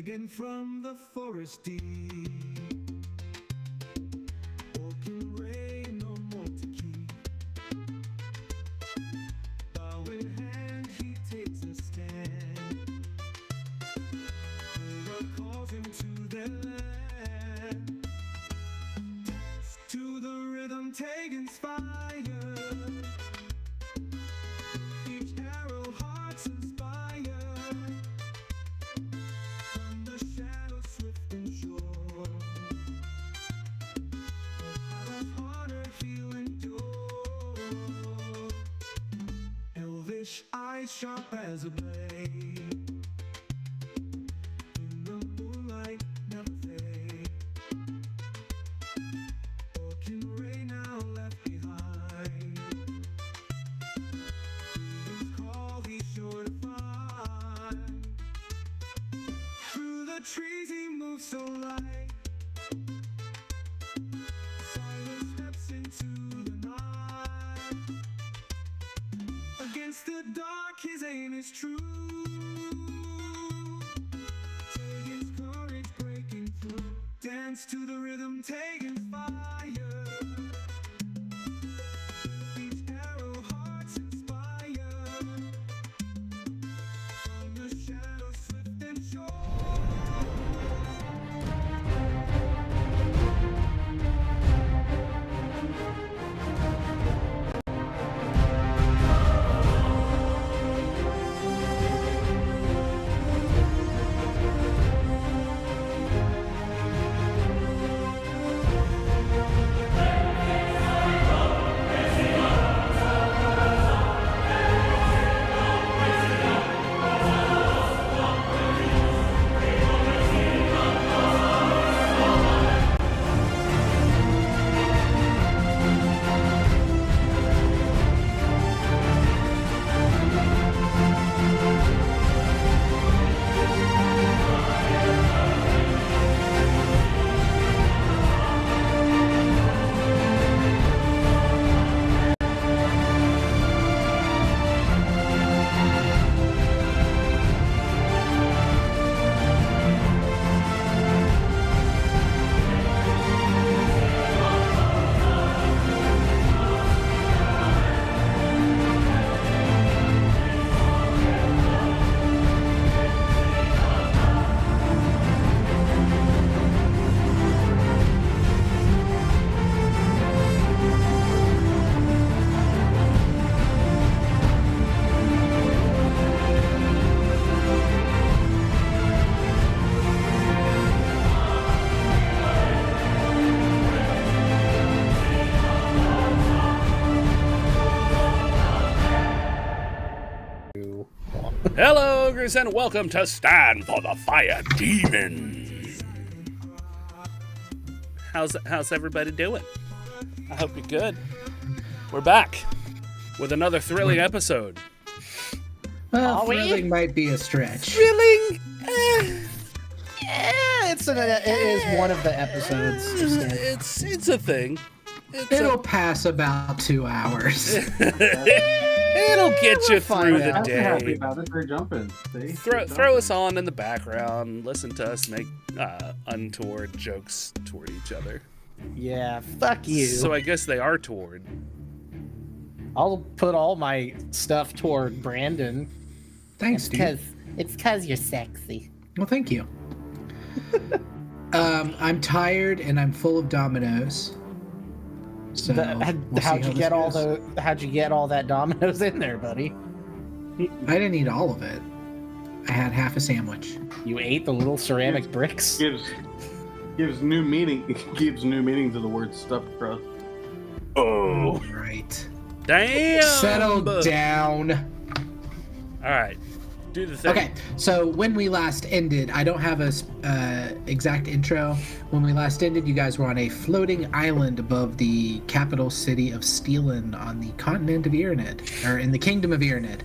taken from the forest deep. Open rain, no more to keep. Bow in hand, he takes a stand. Whoever calls him to their land. Dance to the rhythm, taking fire. Each arrow hearts inspire. From the shadows swift and sure. Out of honor he'll endure. Elvish eyes sharp as a blade. In the moonlight never fade. Orkin Ray now left behind. Freedom's call he's sure to find. Through the trees he moves so light. Silent steps into the night. Against the dark his aim is true. Taking courage breaking through. Dance to the rhythm, taking fire. Each arrow hearts inspire. From the shadows swift and sure. Hello, ogres, and welcome to Stand for the Fire Demon. How's everybody doing? I hope you're good. We're back with another thrilling episode. Well, thrilling might be a stretch. Thrilling? It is one of the episodes. It's a thing. It'll pass about 2 hours. It'll get you through the I'm happy day. about it. They're jumping. See? Throw us on in the background. Listen to us make untoward jokes toward each other. Yeah, fuck you. So I guess they are toward. I'll put all my stuff toward Brandon. Thanks, dude. It's cause you're sexy. Well, thank you. I'm tired and I'm full of dominoes. So How'd you get all that Dominoes in there, buddy? I didn't eat all of it. I had half a sandwich. You ate the little ceramic bricks? Gives new meaning. Gives new meaning to the word stuffed crust. Oh, Right. damn! Settle down. All right, do the thing. Okay, so when we last ended, I don't have a exact intro. When we last ended, you guys were on a floating island above the capital city of Steelin on the continent of Iranid, or in the kingdom of Iranid.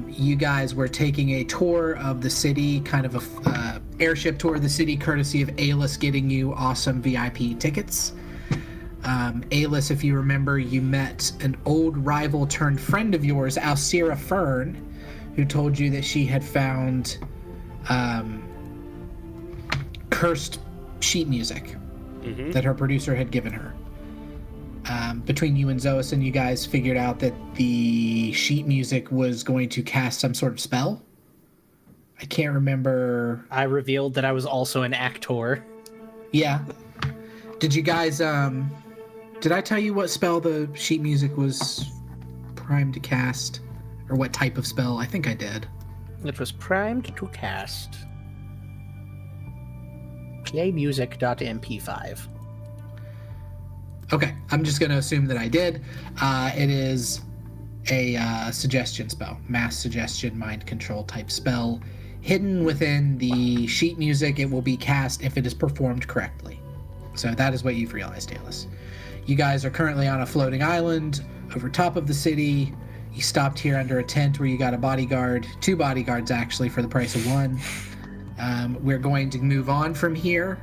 You guys were taking a tour of the city, kind of a airship tour of the city, courtesy of Ailas getting you awesome VIP tickets. Ailas, if you remember, you met an old rival turned friend of yours, Alcira Fern, who told you that she had found cursed sheet music Mm-hmm. that her producer had given her. Between you and Xoasin, you guys figured out that the sheet music was going to cast some sort of spell. I can't remember. I revealed that I was also an actor. Yeah. Did you guys, did I tell you what spell the sheet music was primed to cast? Or what type of spell? I think I did. It was primed to cast. Playmusic.mp5. Okay, I'm just going to assume that I did. It is a suggestion spell, mass suggestion, mind control type spell. Hidden within the sheet music, it will be cast if it is performed correctly. So that is what you've realized, Ailas. You guys are currently on a floating island over top of the city. You stopped here under a tent where you got a bodyguard, 2 bodyguards actually, for the price of 1. We're going to move on from here.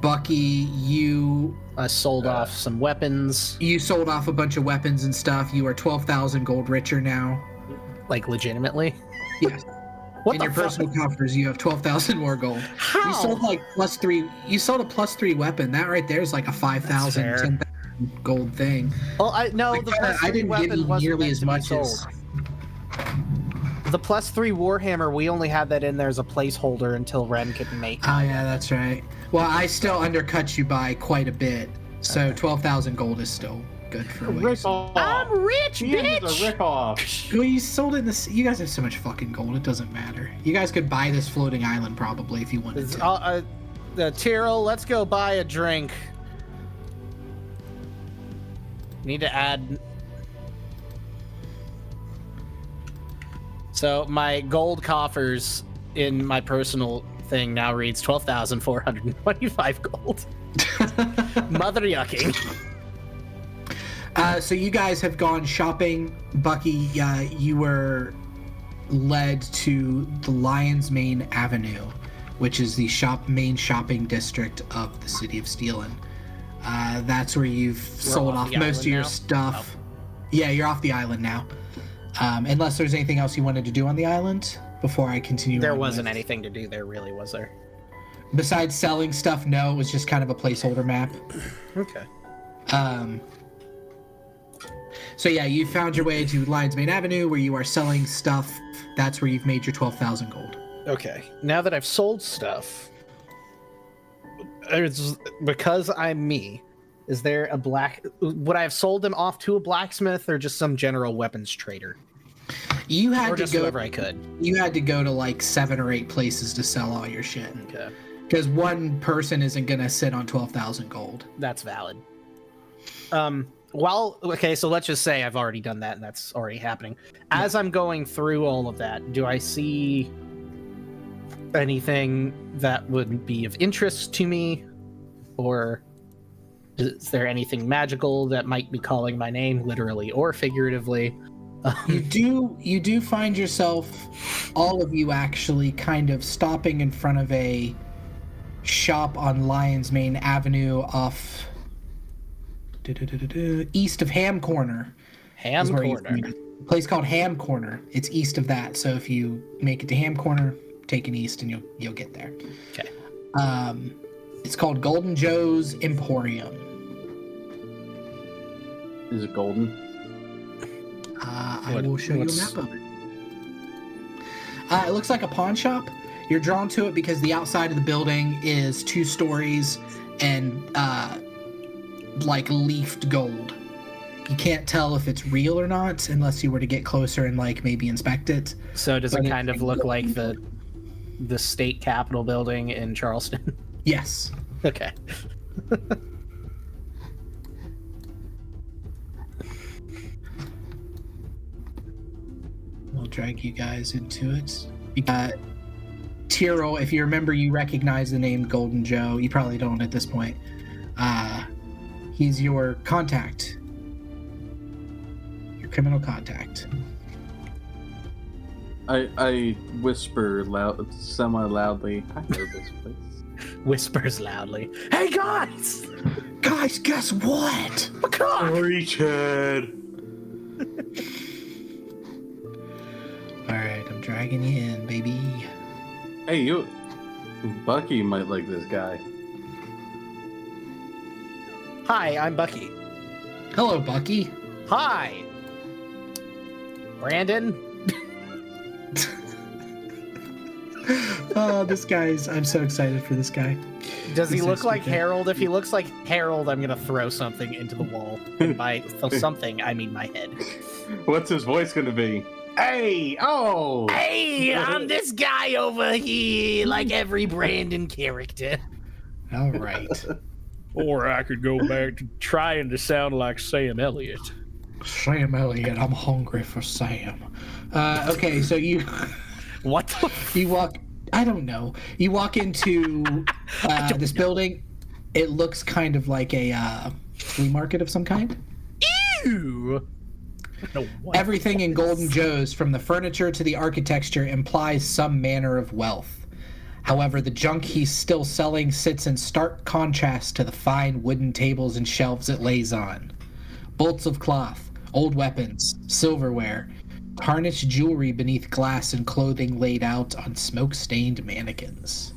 Bucky, you Sold off some weapons, sold off a bunch of weapons and stuff. You are 12,000 gold richer now. like legitimately. Yes. What In the your fuck? personal coffers, you have 12,000 more gold. How? You sold like +3. You sold a +3 weapon. That right there is like a 5,000, fair. 10,000 gold thing. Well, the plus I 3 didn't weapon give you wasn't nearly meant as to be much sold. as. The plus 3 Warhammer, we only had that in there as a placeholder until Ren could make it. Oh yeah, that's right. Well, I still undercut you by quite a bit, so 12,000 gold is still good for what you Rip sold. off. I'm rich, He is a bitch! rip off. Well, you sold it in this. You guys have so much fucking gold. It doesn't matter. You guys could buy this floating island probably if you wanted to. Ptyrl, let's go buy a drink. Need to add. So my gold coffers in my personal thing now reads 12,425 gold. Mother yucking. So you guys have gone shopping. Bucky, you were led to the Lion's Mane Avenue, which is the main shopping district of the city of Steelin. That's where you've sold off off the most of island your now? stuff. Yeah, you're off the island now. Unless there's anything else you wanted to do on the island before I continue. There on wasn't with- anything to do there, really, was there? Besides selling stuff, no, it was just kind of a placeholder map. Okay. So yeah, you found your way to Lion's Mane Avenue where you are selling stuff. That's where you've made your 12,000 gold. Okay. Now that I've sold stuff, because I'm me, is there a would I have sold them off to a blacksmith or just some general weapons trader? You had Or to just go. whoever I could? You had to go to like 7 or 8 places to sell all your shit. Okay. Because one person isn't gonna sit on 12,000 gold. That's valid. So let's just say I've already done that and that's already happening. As I'm going through all of that, do I see anything that would be of interest to me? Or is there anything magical that might be calling my name, literally or figuratively? You do find yourself, all of you actually, kind of stopping in front of a shop on Lion's Mane Avenue off east of Ham Corner. Ham is where you Corner. find it. A place called Ham Corner. It's east of that. So if you make it to Ham Corner, take an east and you'll get there. Okay. It's called Golden Joe's Emporium. Is it golden? I will show you a map of it. It looks like a pawn shop. You're drawn to it because the outside of the building is 2 stories and like leafed gold. You can't tell if it's real or not unless you were to get closer and like maybe inspect it. So does But it it's kind of like look like gold. the state capitol building in Charleston? Yes. Okay. We'll drag you guys into it. Ptyrl, if you remember, you recognize the name Golden Joe. You probably don't at this point. He's your contact. Your criminal contact. I whisper semi-loudly. I know this place. Whispers loudly. Hey guys! Guys, guess what? Reach head. Alright, I'm dragging you in, baby. Hey, you. Bucky might like this guy. Hi, I'm Bucky. Hello, Bucky. Hi, Brandon. Oh, this guy's. I'm so excited for this guy. Does he He's look so like stupid. Harold? If he looks like Harold, I'm gonna throw something into the wall. And by something, I mean my head. What's his voice gonna be? Hey! Oh! Hey, I'm this guy over here, like every Brandon character. All right. Or I could go back to trying to sound like Sam Elliott. Sam Elliott, I'm hungry for Sam. Okay, so you What the you walk. I don't know. You walk into this building. It looks kind of like a flea market of some kind. Ew! No, what? Everything in Golden Joe's, from the furniture to the architecture, implies some manner of wealth. However, the junk he's still selling sits in stark contrast to the fine wooden tables and shelves it lays on. Bolts of cloth, old weapons, silverware, tarnished jewelry beneath glass, and clothing laid out on smoke-stained mannequins.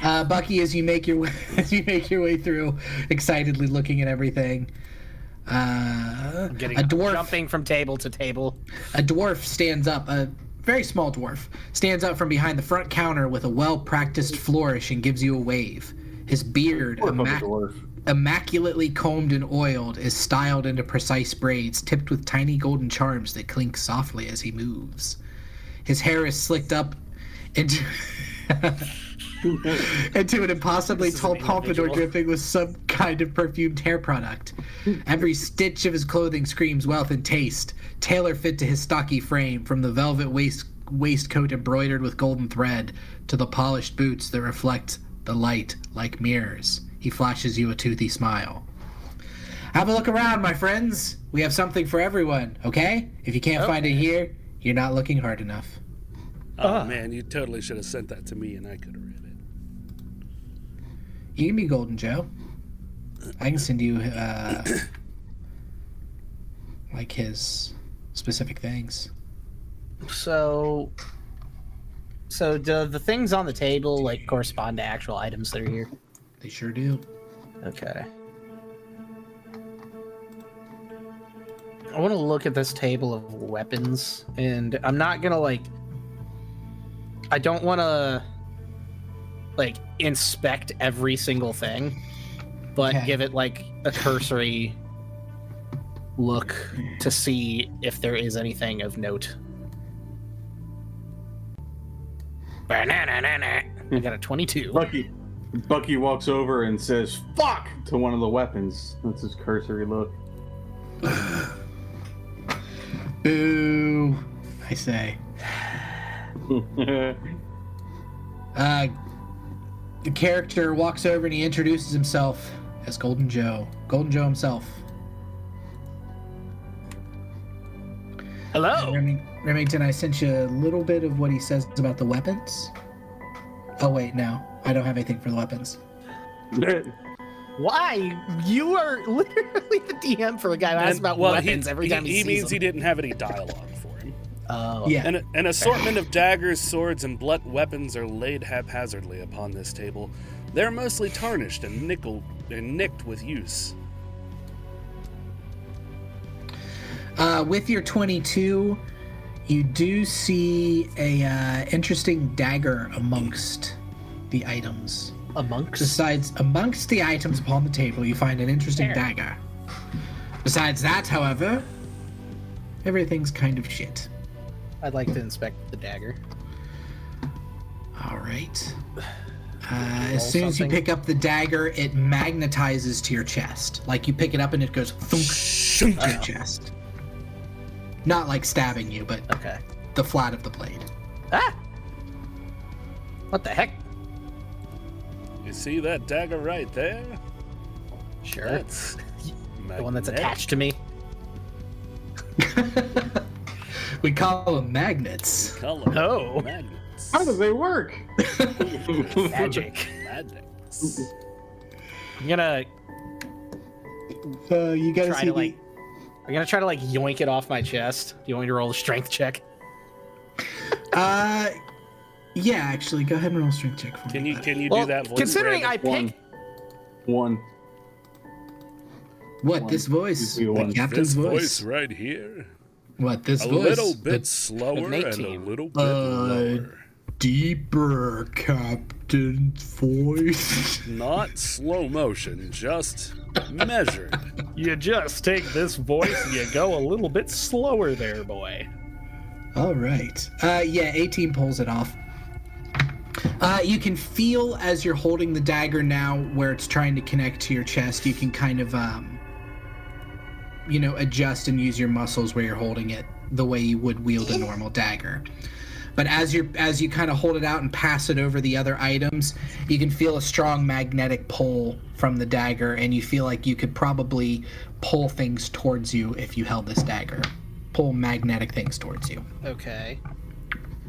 Bucky, as you make your way through, excitedly looking at everything, I'm jumping from table to table. a dwarf stands up. A very small dwarf stands up from behind the front counter with a well-practiced flourish and gives you a wave. His beard, immaculately combed and oiled, is styled into precise braids tipped with tiny golden charms that clink softly as he moves. His hair is slicked up into into an impossibly tall pompadour dripping with some kind of perfumed hair product. Every stitch of his clothing screams wealth and taste, tailor-fit to his stocky frame, from the velvet waistcoat embroidered with golden thread to the polished boots that reflect the light like mirrors. He flashes you a toothy smile. Have a look around, my friends. We have something for everyone, okay? If you can't find it here, you're not looking hard enough. Oh, man, you totally should have sent that to me and I could have read it. You can be Golden Joe. I can send you, like, his specific things. So do the things on the table, like, correspond to actual items that are here? They sure do. Okay. I want to look at this table of weapons, and I'm not gonna, like... I don't want to, like, inspect every single thing, but Okay. give it, like, a cursory look to see if there is anything of note. I got a 22. Bucky walks over and says, "Fuck!" to one of the weapons. That's his cursory look. Boo, I say. The character walks over and he introduces himself as Golden Joe. Golden Joe himself. Hello. Remington, I sent you a little bit of what he says about the weapons. Oh, wait, no. I don't have anything for the weapons. Why? You are literally the DM for a guy who asks about weapons every time he sees means them. he didn't have any dialogue for him. Oh. Yeah. An assortment of daggers, swords, and blunt weapons are laid haphazardly upon this table. They're mostly tarnished and nicked with use. With your 22, you do see a interesting dagger amongst the items. Amongst the items upon the table, you find an interesting dagger. Besides that, however, everything's kind of shit. I'd like to inspect the dagger. All right. As soon as you pick up the dagger, it magnetizes to your chest. Like, you pick it up and it goes thunk to your chest. Not like stabbing you, but Okay. the flat of the blade. Ah! What the heck? You see that dagger right there? Sure. That's The one that's magnetic. attached to me. We call them magnets. Color Oh. magnets. How do they work? Magic. Magnets. I'm gonna You gotta try see to like. I'm gonna try to like yoink it off my chest. Do you want me to roll a strength check? Yeah, actually, go ahead and roll a strength check for me. Can you Well, do that voice? considering Brandon? I picked One. What, this voice? You do The one. captain's This voice? right here. What, this A voice? little bit The slower Nate and a team. little bit lower. deeper captain's voice. Not slow motion, just measured. You just take this voice and you go a little bit slower there, boy. All right. Yeah, 18 pulls it off. You can feel as you're holding the dagger now where it's trying to connect to your chest, you can kind of, adjust and use your muscles where you're holding it the way you would wield a normal dagger. But as you kind of hold it out and pass it over the other items, you can feel a strong magnetic pull from the dagger, and you feel like you could probably pull things towards you if you held this dagger. Pull magnetic things towards you. Okay.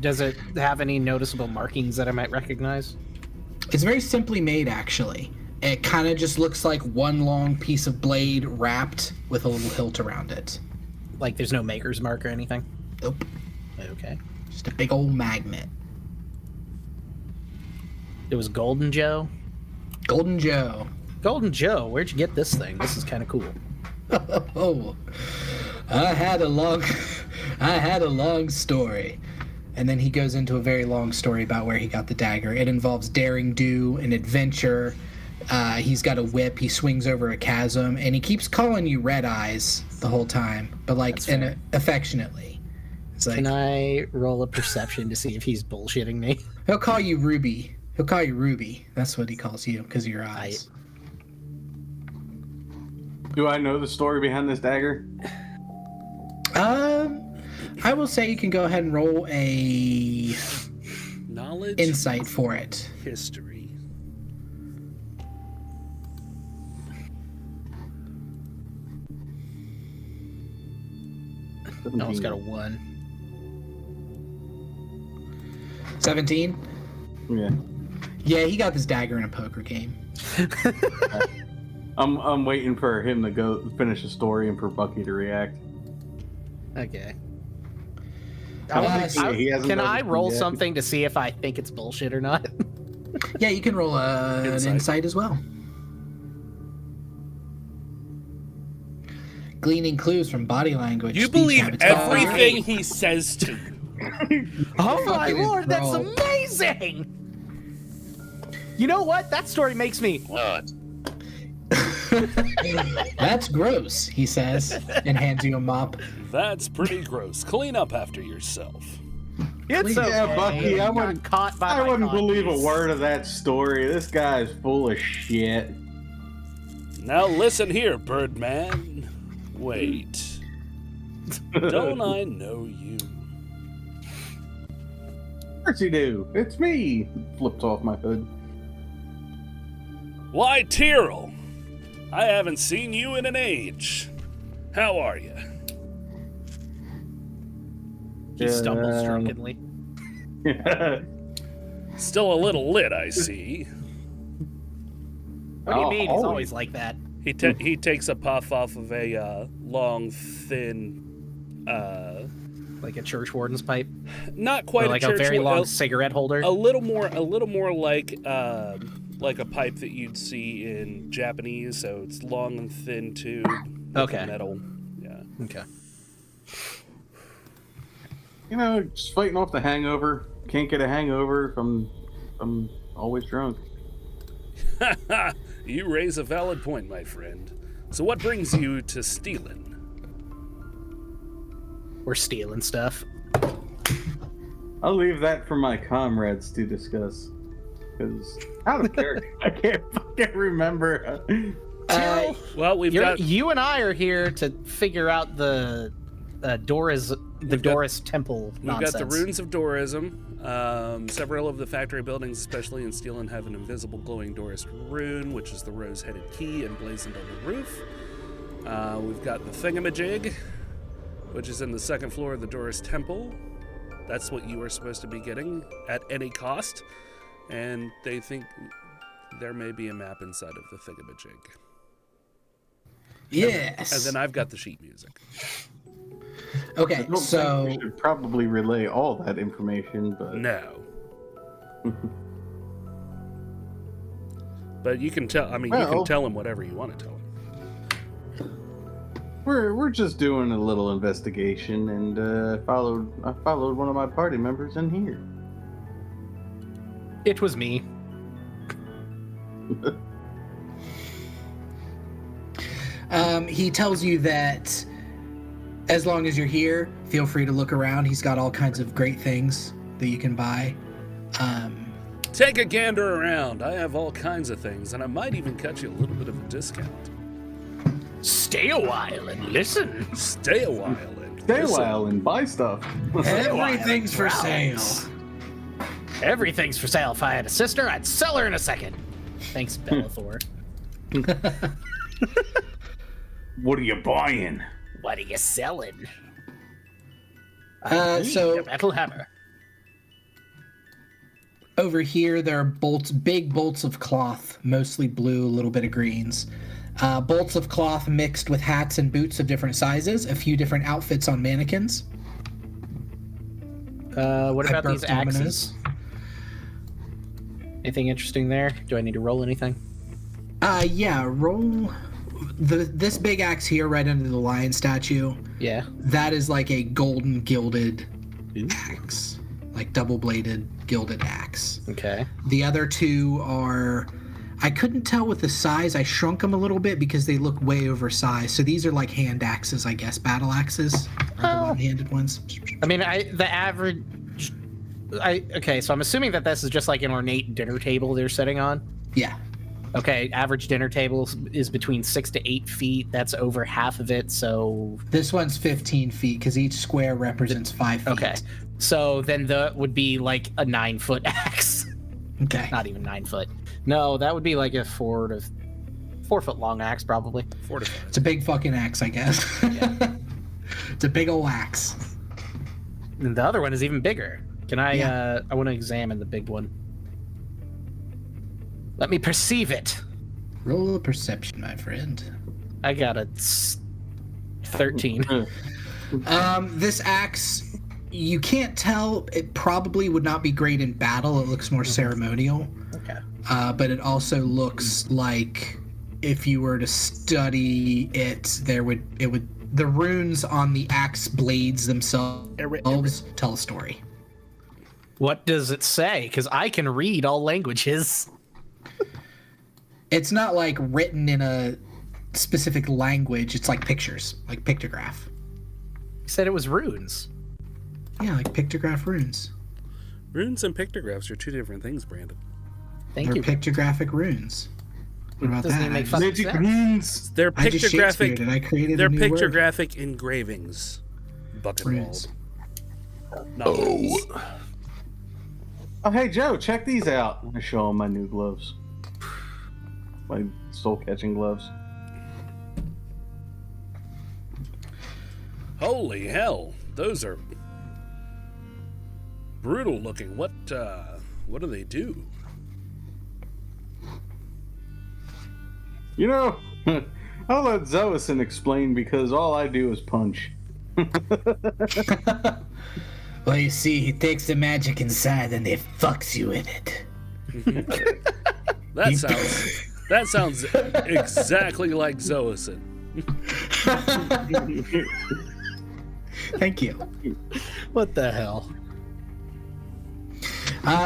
Does it have any noticeable markings that I might recognize? It's very simply made, actually. It kind of just looks like one long piece of blade wrapped with a little hilt around it. Like there's no maker's mark or anything? Nope. Okay. Just a big old magnet. It was Golden Joe? Golden Joe. Golden Joe, where'd you get this thing? This is kind of cool. Oh, I had a long story. And then he goes into a very long story about where he got the dagger. It involves daring do, an adventure. He's got a whip. He swings over a chasm, and he keeps calling you Red Eyes the whole time, but affectionately. It's like, Can I roll a perception to see if he's bullshitting me? he'll call you Ruby. He'll call you Ruby. That's what he calls you because of your eyes. Do I know the story behind this dagger? I will say you can go ahead and roll a Knowledge, insight for it. history. No, it's got a 1. 17? Yeah. Yeah, he got this dagger in a poker game. I'm waiting for him to go finish the story and for Bucky to react. Okay. He hasn't Can done I it roll yet. something to see if I think it's bullshit or not? Yeah, you can roll an insight as well. Gleaning clues from body language. You speech believe habits, everything he says to you. Oh my Fucking lord, that's enthralled. amazing! You know what? That story makes me... What? That's gross, he says, and hands you a mop. That's pretty gross. Clean up after yourself. It's okay. Yeah, Bucky, I Got wouldn't- caught by I my wouldn't believe a copies. word of that story. This guy's full of shit. Now listen here, Birdman. Wait. Don't I know you? Of course you do. It's me. Flips off my hood. Why, Ptyrl? I haven't seen you in an age. How are you? He stumbles drunkenly. Still a little lit, I see. What do you mean? He's always. always like that. He takes a puff off of a long, thin, Like a church warden's pipe? not quite Or like a a church very wa- long cigarette holder? a little more like a pipe that you'd see in Japanese. So it's long and thin tube. with Okay. Metal. Yeah. Okay. You know, just fighting off the hangover. Can't get a hangover if I'm always drunk. You raise a valid point, my friend. So what brings you to stealing? We're stealing stuff. I'll leave that for my comrades to discuss. Because out of character, I can't fucking remember. Well, we've got You and I are here to figure out the Doris temple We've nonsense. got the runes of Dorism. Several of the factory buildings, especially in Steelin, have an invisible glowing Doris rune, which is the rose-headed key emblazoned on the roof. We've got the thingamajig, which is in the second floor of the Doris temple. That's what you are supposed to be getting at any cost. And they think there may be a map inside of the thingamajig. Yes. And then I've got the sheet music. Okay, I don't so think we should probably relay all that information, but No. But you can tell. I mean, you Well- can tell him whatever you want to tell him. we're just doing a little investigation, and I followed one of my party members in here. It was me. he tells you that as long as you're here, feel free to look around. He's got all kinds of great things that you can buy. Take a gander around. I have all kinds of things, and I might even cut you a little bit of a discount. Stay a while and listen. Stay a while and Stay a listen. while and buy stuff. Everything's for sale. Everything's for sale. If I had a sister, I'd sell her in a second. Thanks, Bellathor. What are you buying? What are you selling? So A metal hammer. over here, there are bolts, big bolts of cloth, mostly blue, a little bit of greens. Bolts of cloth mixed with hats and boots of different sizes, a few different outfits on mannequins. What I about these burped ominous. axes? Anything interesting there? Do I need to roll anything? Yeah, roll this big axe here right under the lion statue. Yeah. That is like a golden gilded axe, like double-bladed gilded axe. Okay. The other two are, I couldn't tell with the size. I shrunk them a little bit because they look way oversized. So these are like hand axes, I guess, battle axes, or the one-handed ones. I mean, okay, so I'm assuming that this is just like an ornate dinner table they're sitting on. Yeah. Okay, average dinner table is between 6 to 8 feet. That's over half of it, so... This one's 15 feet because each square represents 5 feet. Okay, so then that would be like a 9-foot axe. Okay. Not even 9 foot. No, that would be like a 4 foot long axe, probably. 4 to 5. It's a big fucking axe, I guess. Yeah. It's a big old axe. And the other one is even bigger. Can I, Yeah. I want to examine the big one. Let me perceive it. Roll a perception, my friend. I got a 13. This axe, you can't tell. It probably would not be great in battle. It looks more ceremonial. Okay. But it also looks like if you were to study it, the runes on the axe blades themselves tell a story. What does it say? Because I can read all languages. It's not like written in a specific language. It's like pictures, like pictograph. You said it was runes. Yeah, like pictograph runes. Runes and pictographs are 2 different things, Brandon. Thank They're you. pictographic runes. What about Doesn't that? even make I fun just- of Magic sense. runes. They're I just Shakespeared pictographic. it. I created They're a new word. pictographic engravings. Buckenwald. Runes. Nice. Oh, hey Joe, check these out. I show him my new gloves. My soul-catching gloves. Holy hell, those are brutal looking. What do they do? You know, I'll let Xoasin explain because all I do is punch. Well, you see, he takes the magic inside and he fucks you in it. That sounds exactly like Xoasin. Thank you. What the hell?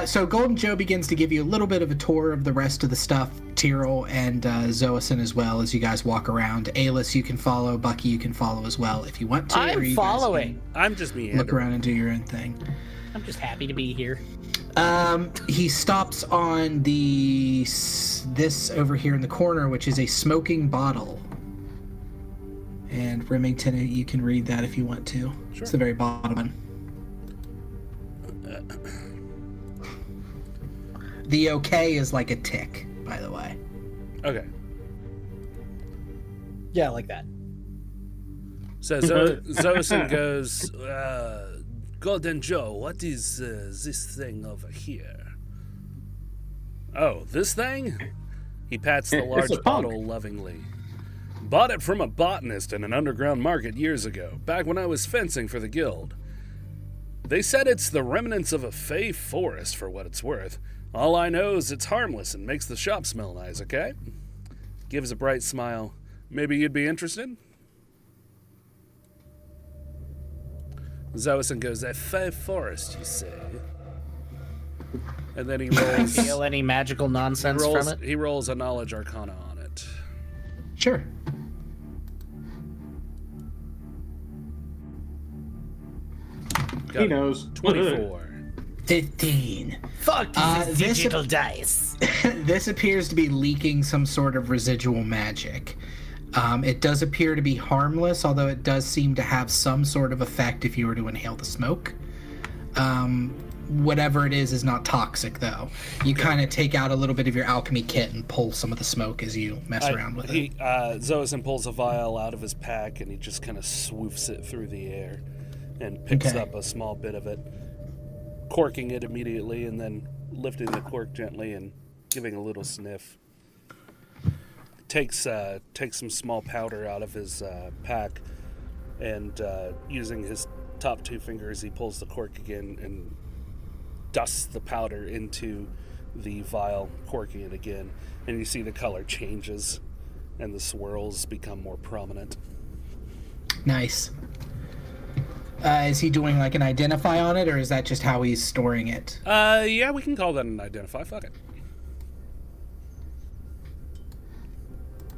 So Golden Joe begins to give you a little bit of a tour of the rest of the stuff. Ptyrl and Xoasin as well as you guys walk around. Ailas, you can follow. Bucky, you can follow as well if you want to. or I'm you guys following. I'm just can meandering. Look around and do your own thing. I'm just happy to be here. He stops on this over here in the corner, which is a smoking bottle. And Remington, you can read that if you want to. Sure. It's the very bottom one. The okay is like a tick, by the way. Okay. Yeah, like that. So Xoasin goes, Golden Joe, what is this thing over here? Oh, this thing? He pats the It's large a punk. bottle lovingly. Bought it from a botanist in an underground market years ago, back when I was fencing for the guild. They said it's the remnants of a fey forest for what it's worth. All I know is it's harmless and makes the shop smell nice, okay? Gives a bright smile. Maybe you'd be interested? Xoasin goes, a fey forest, you say? And then he rolls... Feel any magical nonsense from it? He rolls a knowledge arcana on it. Sure. Got He knows. 24. 15. Fuck this digital dice. This appears to be leaking some sort of residual magic. It does appear to be harmless, although it does seem to have some sort of effect if you were to inhale the smoke. Whatever it is not toxic, though. You kind of take out a little bit of your alchemy kit and pull some of the smoke as you mess around with it. Xoasin pulls a vial out of his pack and he just kind of swoofs it through the air and picks up a small bit of it, corking it immediately and then lifting the cork gently and giving a little sniff. Takes some small powder out of his pack and using his top two fingers, he pulls the cork again and dusts the powder into the vial, corking it again, and you see the color changes and the swirls become more prominent. Nice. Is he doing like an identify on it, or is that just how he's storing it? Yeah, we can call that an identify. Fuck it.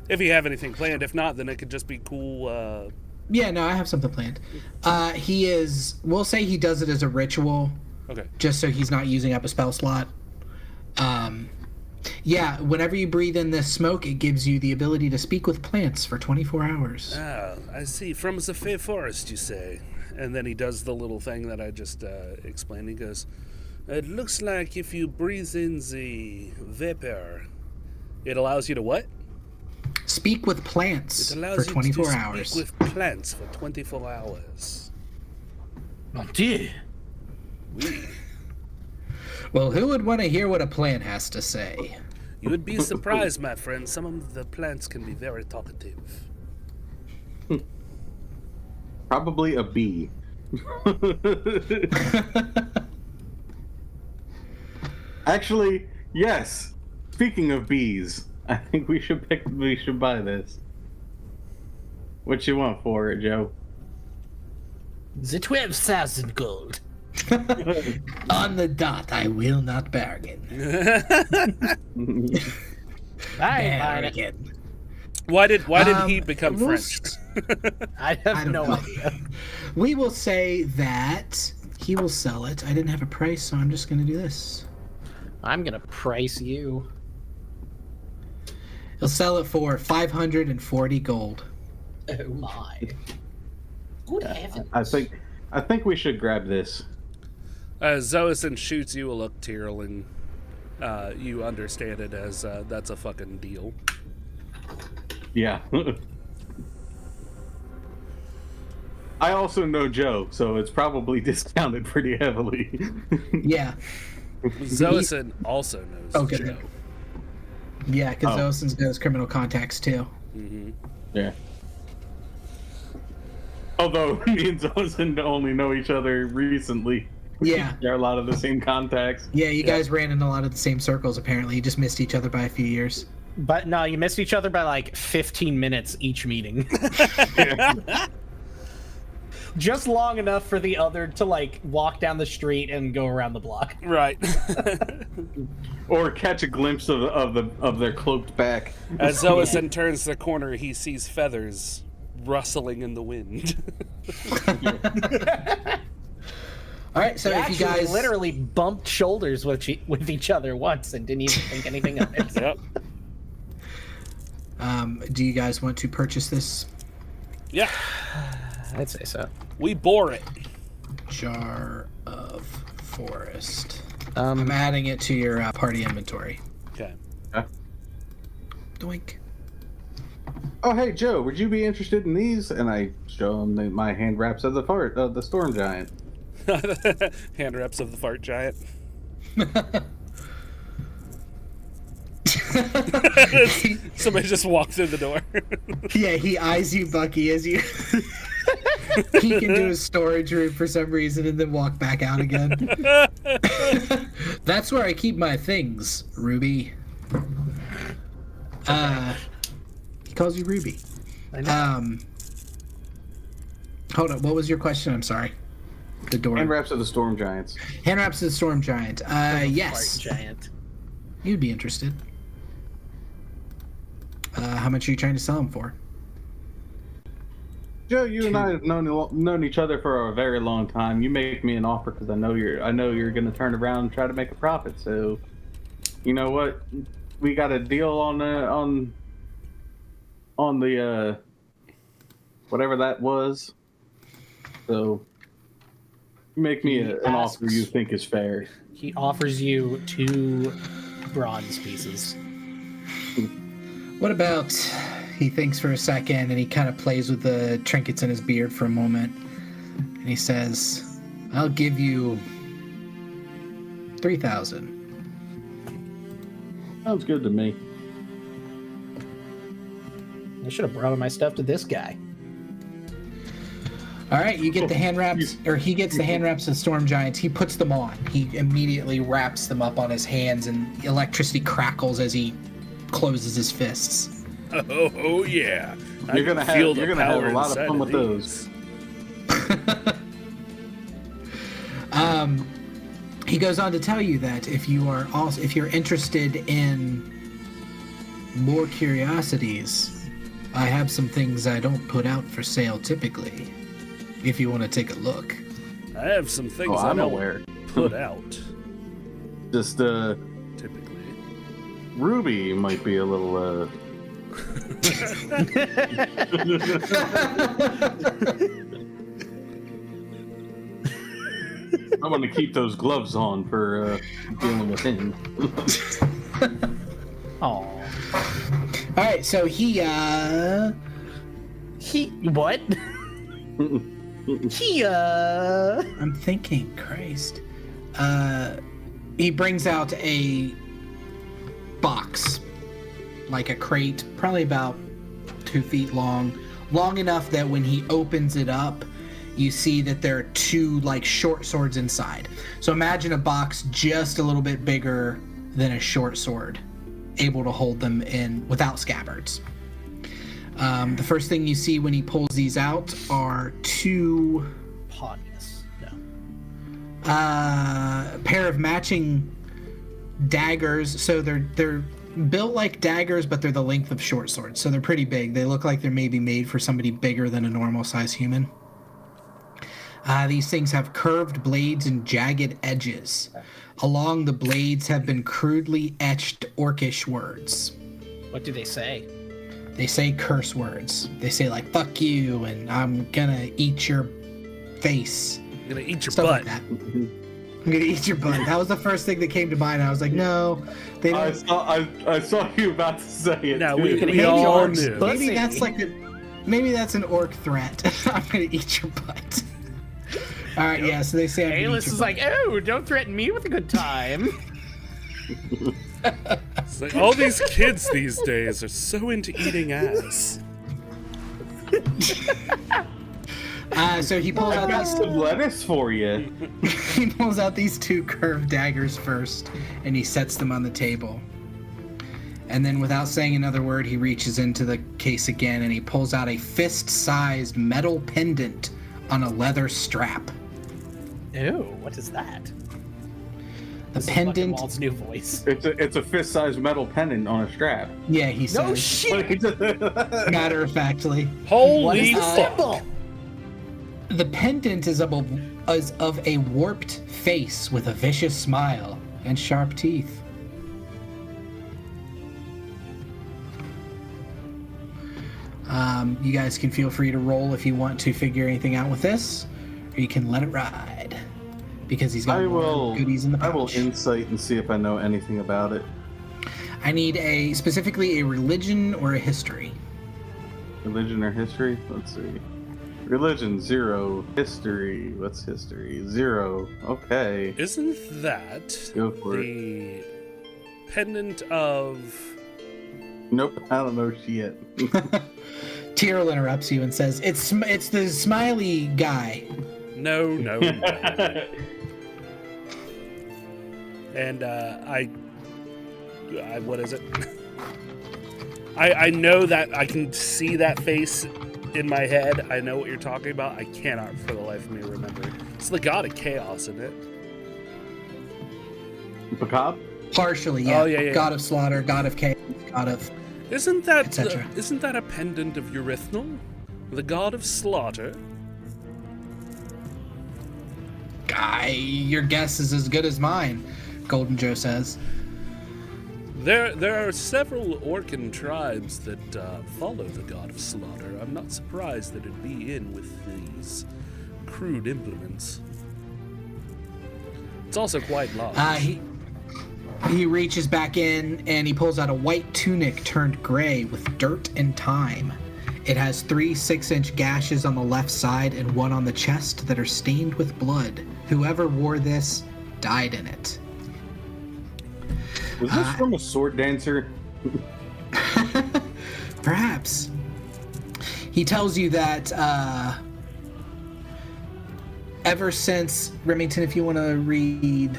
If you have anything planned. If not, then it could just be cool. Yeah, no, I have something planned. We'll say he does it as a ritual. Okay. Just so he's not using up a spell slot. Yeah, whenever you breathe in this smoke, it gives you the ability to speak with plants for 24 hours. Ah, I see. From the Fey Forest, you say. And then he does the little thing that I just explained. He goes, it looks like if you breathe in the vapor, it allows you to what? Speak with plants It allows for you 24 to hours. speak with plants for 24 hours. Mon Dieu. Oui. Well, who would want to hear what a plant has to say? You would be surprised, my friend. Some of the plants can be very talkative. Probably a bee. Actually, yes. Speaking of bees, I think we should buy this. What you want for it, Joe? The 12,000 gold. On the dot, I will not bargain. Bargain. Why did he become French? I have don't no know. idea. We will say that he will sell it. I didn't have a price, so I'm just going to do this. I'm gonna price you. He'll sell it for 540 gold. Oh my. Good heavens. I think we should grab this. Xoasin shoots you a look, Ptyrl, and you understand it as that's a fucking deal. Yeah. I also know Joe, so it's probably discounted pretty heavily. Yeah. Xoasin also knows Okay. Joe. Yeah, because Oh. Xoasin knows criminal contacts too. Yeah. Although me and Xoasin only know each other recently. Yeah. There are a lot of the same contacts. Yeah, you guys ran in a lot of the same circles, apparently. You just missed each other by a few years. But no, you missed each other by like 15 minutes each meeting. Just long enough for the other to like walk down the street and go around the block. Right. Or catch a glimpse of their cloaked back. As Xoasin turns the corner, he sees feathers rustling in the wind. All right, so They if you actually guys literally bumped shoulders with each other once and didn't even think anything of it. Yep. do you guys want to purchase this Yeah. I'd say so. We bore it. jar of forest? I'm adding it to your party inventory. Okay. Doink. Oh, hey Joe, would you be interested in these? And I show him my hand wraps of the storm giant. Hand reps of the fart giant. Somebody just walked through the door. Yeah, he eyes you, Bucky, as you peek into his storage room for some reason and then walk back out again. That's where I keep my things, Ruby. He calls you Ruby. I know. Hold on, what was your question? I'm sorry. The door. Hand wraps of the storm giants. Hand wraps of the storm giant. Yes. Fart giant. You'd be interested. How much are you trying to sell them for? Joe, you and I have known each other for a very long time. You make me an offer because I know you're going to turn around and try to make a profit. So, you know what? We got a deal on the whatever that was. So, you make me an offer you think is fair. He offers you 2 bronze pieces. What about... He thinks for a second and he kind of plays with the trinkets in his beard for a moment. And he says, I'll give you 3,000. Sounds good to me. I should have brought my stuff to this guy. All right, you get the hand wraps, or he gets the hand wraps of Storm Giants. He puts them on. He immediately wraps them up on his hands and electricity crackles as he closes his fists. Oh yeah. You're gonna have a lot of fun with those. He goes on to tell you that if you're interested in more curiosities, I have some things I don't put out for sale typically. If you want to take a look. I have some things I'm I don't aware. put out. Just Typically. Ruby might be a little I want to keep those gloves on for dealing with him. Oh. All right, so he what? I'm thinking, Christ. He brings out a box, like a crate, probably about 2 feet long enough that when he opens it up, you see that there are 2 like short swords inside. So imagine a box just a little bit bigger than a short sword, able to hold them in without scabbards. The first thing you see when he pulls these out are 2 Pontius. No. pair of matching daggers. So they're built like daggers, but they're the length of short swords, so they're pretty big. They look like they're maybe made for somebody bigger than a normal size human. These things have curved blades and jagged edges. Along the blades have been crudely etched orcish words. What do they say? They say curse words. They say like "fuck you" and "I'm gonna eat your face." I'm gonna eat your Stuff butt. like that. I'm gonna eat your butt. That was the first thing that came to mind. I was like, no, they don't. I saw you about to say it. No, too. we all knew. Maybe that's like maybe that's an orc threat. I'm gonna eat your butt. All right, yeah. So they say I'm gonna eat Ailas your is butt. like, oh, don't threaten me with a good time. It's like, all these kids these days are so into eating ass. So he pulls I've out got these. some lettuce for you. He pulls out these 2 curved daggers first, and he sets them on the table. And then, without saying another word, he reaches into the case again, and he pulls out a fist-sized metal pendant on a leather strap. Ew, what is that? The This pendant. is Buckenwald's new voice. It's a fist-sized metal pendant on a strap. Yeah, he says. No shit! Matter of factly. What Holy is the fuck! symbol? The pendant is of a warped face with a vicious smile and sharp teeth. You guys can feel free to roll if you want to figure anything out with this, or you can let it ride because he's got more goodies in the pouch. I will insight and see if I know anything about it. I need specifically a religion or a history. Religion or history? Let's see. Religion 0. History. What's history? 0. Okay. Isn't that Go for it. the pendant of Nope, I don't know shit. Ptyrl interrupts you and says, "It's the smiley guy." No. And I what is it? I know that I can see that face in my head. I know what you're talking about. I cannot for the life of me remember. It's the god of chaos, isn't it? Macabre? Partially, yeah. Oh, yeah. God of slaughter, god of chaos, god of Isn't that etc. isn't that a pendant of Eurythnal, the god of slaughter? Your guess is as good as mine, Golden Joe says. There are several Orcan tribes that follow the god of slaughter. I'm not surprised that it'd be in with these crude implements. It's also quite large. He reaches back in and he pulls out a white tunic turned gray with dirt and time. It has 3 6-inch gashes on the left side and 1 on the chest that are stained with blood. Whoever wore this died in it. Was this from a sword dancer? Perhaps. He tells you that ever since Remington, if you want to read,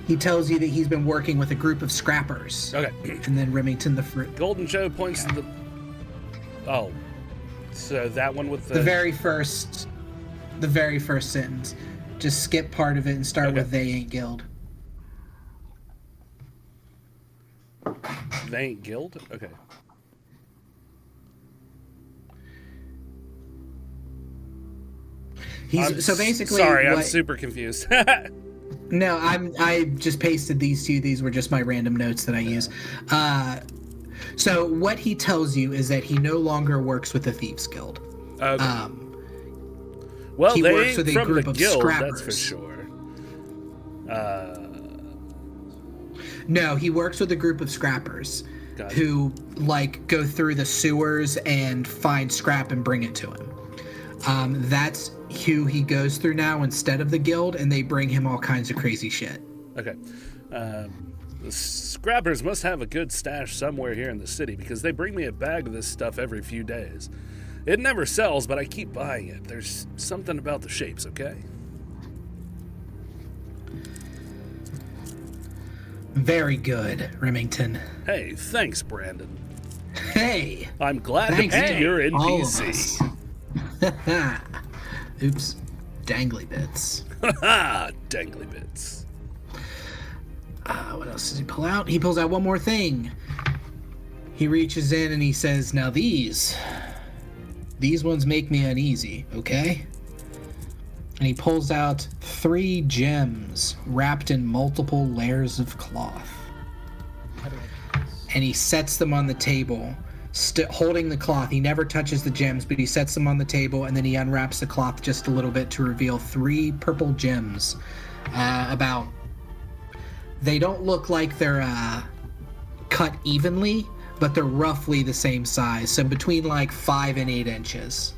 he tells you that he's been working with a group of scrappers. Okay. And then Remington Golden Joe points to the. Oh, so that one with the very first sentence. Just skip part of it and start with "They ain't guild." They ain't guild? Okay. So basically, sorry, I'm super confused. No, I just pasted these two. These were just my random notes that I use. So what he tells you is that he no longer works with the Thieves Guild. Okay. Well, he they works ain't with a from group the of guild, scrappers. that's for sure. No, he works with a group of scrappers Gotcha. who go through the sewers and find scrap and bring it to him. That's who he goes through now instead of the guild, and they bring him all kinds of crazy shit. Okay. The scrappers must have a good stash somewhere here in the city because they bring me a bag of this stuff every few days. It never sells, but I keep buying it. There's something about the shapes, okay? Very good, Remington. Hey, thanks, Brandon. Hey! I'm glad Thanks to be your all of NPC. us. Oops. Dangly bits. Haha, dangly bits. What else does he pull out? He pulls out one more thing. He reaches in and he says, "Now these ones make me uneasy, okay?" And he pulls out 3 gems wrapped in multiple layers of cloth. And he sets them on the table, holding the cloth. He never touches the gems, but he sets them on the table, and then he unwraps the cloth just a little bit to reveal 3 purple gems. They don't look like they're cut evenly, but they're roughly the same size. So between 5 and 8 inches.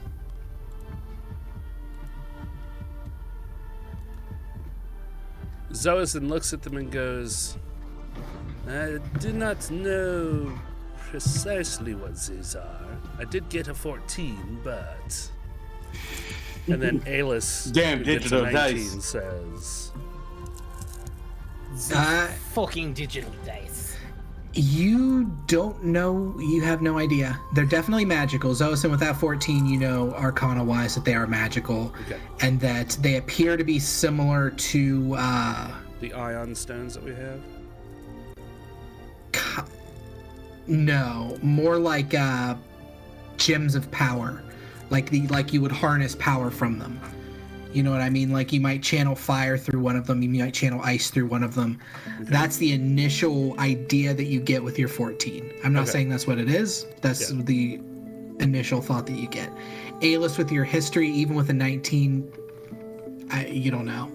Xoasin looks at them and goes, I do not know precisely what these are. I did get a 14, but... And then Ailas, Damn who gets a digital 19, dice. says... Fucking digital dice. You don't know. You have no idea. They're definitely magical. Xoasin, with that 14, you know, Arcana-wise, that they are magical. Okay. And that they appear to be similar to... The ion stones that we have? No, more like gems of power. Like you would harness power from them. You know what I mean? Like you might channel fire through one of them, you might channel ice through one of them. Okay. That's the initial idea that you get with your 14. I'm not saying that's what it is. That's the initial thought that you get. Ailas, with your history, even with a 19, you don't know.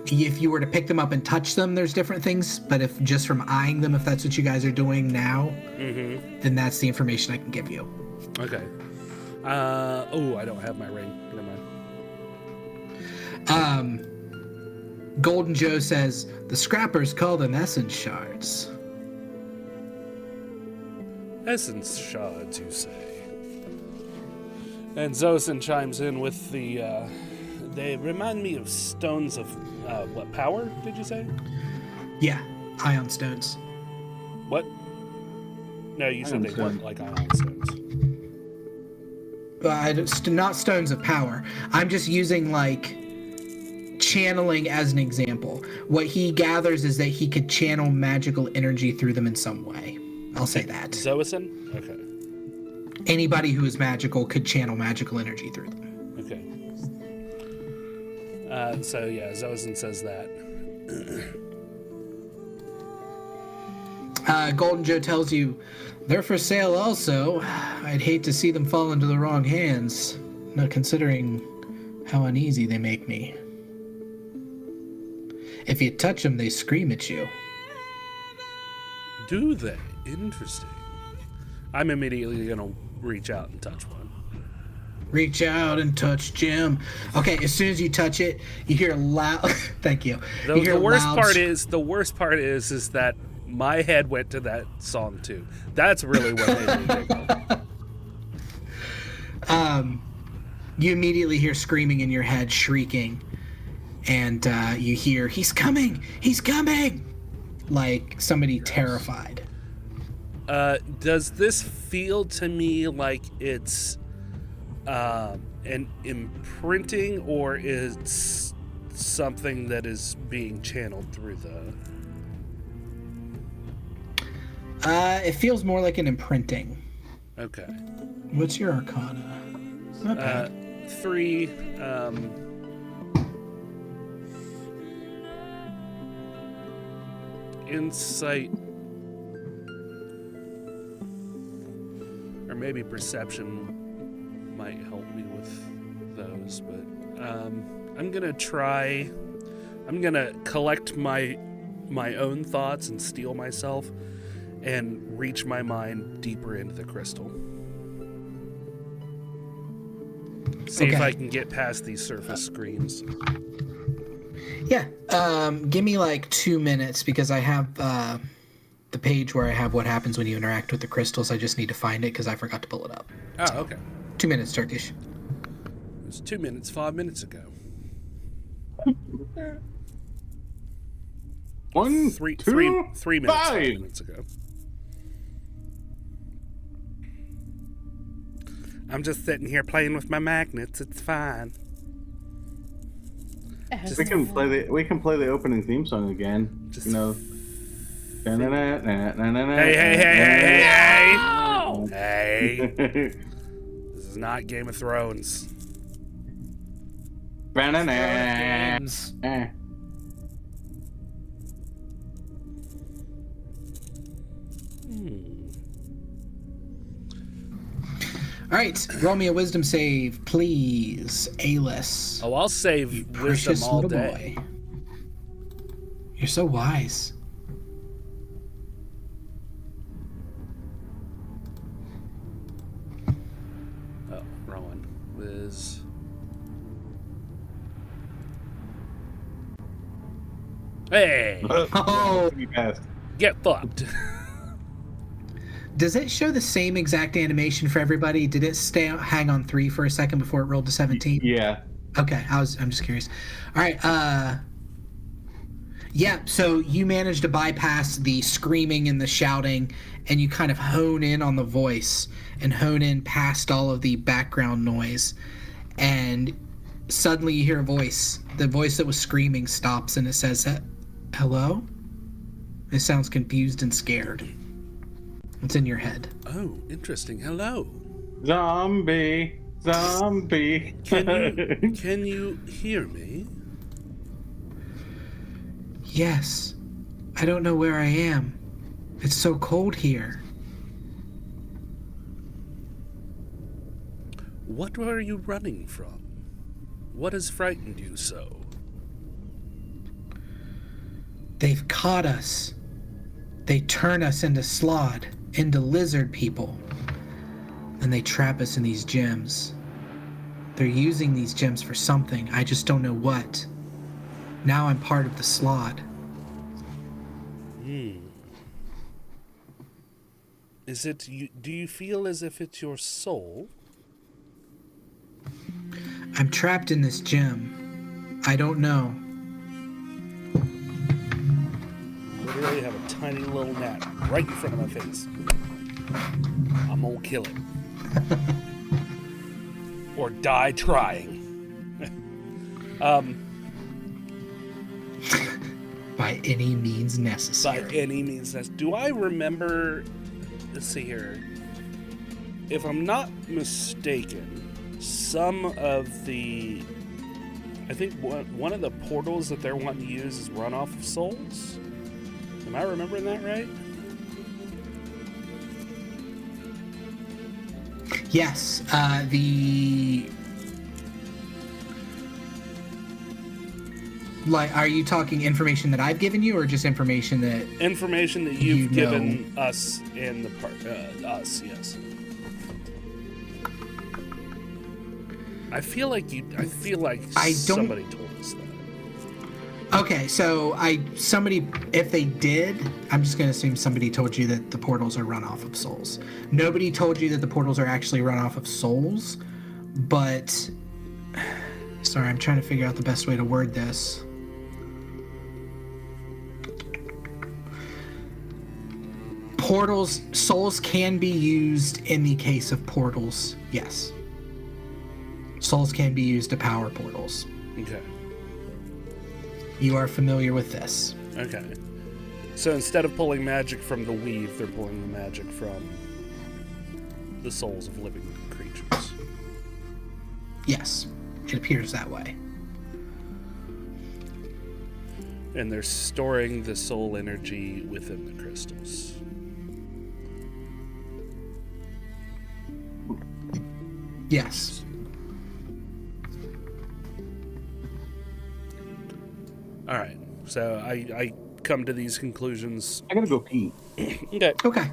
If you were to pick them up and touch them, there's different things. But if just from eyeing them, if that's what you guys are doing now, then that's the information I can give you. Okay. I don't have my ring. Never mind. Golden Joe says, the scrappers call them essence shards. Essence shards, you say? And Xoasin chimes in with the, they remind me of stones of, what, power, did you say? Yeah, ion stones. What? No, you said they weren't like ion stones. Not stones of power. I'm just using, like, channeling as an example. What he gathers is that he could channel magical energy through them in some way. I'll say that. Xoasin? Okay. Anybody who is magical could channel magical energy through them. Okay. So yeah, Xoasin says that. Golden Joe tells you they're for sale also. I'd hate to see them fall into the wrong hands, not considering how uneasy they make me. If you touch them, they scream at you. Do they? Interesting. I'm immediately gonna reach out and touch one. Reach out and touch Jim. Okay, as soon as you touch it, you hear loud. Thank you. The worst part is that my head went to that song too. That's really what made me giggle. You immediately hear screaming in your head, shrieking, and you hear, "He's coming! He's coming!" Like somebody terrified. Does this feel to me like it's an imprinting, or it's something that is being channeled through the... It feels more like an imprinting. Okay. What's your arcana? Not bad. 3, insight, or maybe perception might help me with those, but I'm gonna collect my own thoughts and steel myself and reach my mind deeper into the crystal. See if I can get past these surface screens. Yeah. Give me like 2 minutes because I have the page where I have what happens when you interact with the crystals. I just need to find it because I forgot to pull it up. Oh, okay. 2 minutes, Turkish. It was 2 minutes, 5 minutes ago. 1, 3 2, 3 minutes, 5 minutes ago. I'm just sitting here playing with my magnets. It's fine. We can play the opening theme song again. Just you know. Hey, No! hey. This is not Game of Thrones. Games. All right, roll me a wisdom save, please, Ailas. Oh, I'll save wisdom Precious all little day. boy. You're so wise. Oh, wrong one. Wiz. Hey! Oh, You passed. Get fucked. does it show the same exact animation for everybody? Did it hang on 3 for a second before it rolled to 17? Yeah. Okay, I'm just curious. All right, yeah, so you managed to bypass the screaming and the shouting, and you kind of hone in on the voice and hone in past all of the background noise, and suddenly you hear a voice. The voice that was screaming stops, and it says, "Hello?" It sounds confused and scared. It's in your head. Oh, interesting. Hello. Zombie. Can you hear me? Yes. I don't know where I am. It's so cold here. What are you running from? What has frightened you so? They've caught us. They turn us into slod, into lizard people. And they trap us in these gems. They're using these gems for something. I just don't know what. Now I'm part of the slod. Is it you? Do you feel as if it's your soul? I'm trapped in this gem. I don't know. Literally have a tiny little gnat right in front of my face. I'm gonna kill it. Or die trying. By any means necessary. By any means necessary. Do I remember... Let's see here. If I'm not mistaken, some of the... I think one of the portals that they're wanting to use is runoff of souls. Am I remembering that right? Yes, Like, are you talking information that I've given you, or just information that... Information that you've given us in the part... us, yes. I feel like somebody told us that. Okay, so if they did, I'm just going to assume somebody told you that the portals are run off of souls. Nobody told you that the portals are actually run off of souls, but... Sorry, I'm trying to figure out the best way to word this. Souls can be used in the case of portals, yes. Souls can be used to power portals. Okay. You are familiar with this. Okay. So instead of pulling magic from the weave, they're pulling the magic from the souls of living creatures. Yes, it appears that way. And they're storing the soul energy within the crystals. Yes. All right. So I come to these conclusions. I gotta go pee. Okay. Okay.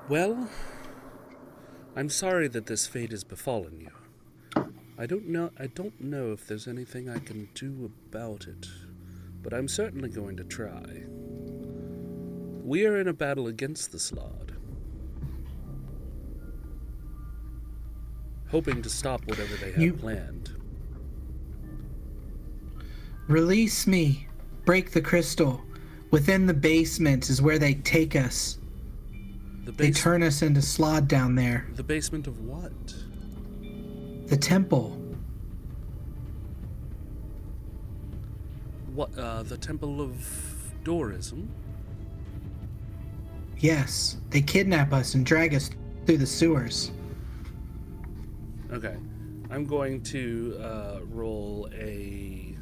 Well, I'm sorry that this fate has befallen you. I don't know if there's anything I can do about it, but I'm certainly going to try. We are in a battle against the Slod, hoping to stop whatever they have planned. Release me. Break the crystal. Within the basement is where they take us. They turn us into Slod down there. The basement of what? The temple. What, the Temple of Dorism? Yes. They kidnap us and drag us through the sewers. Okay. I'm going to roll a...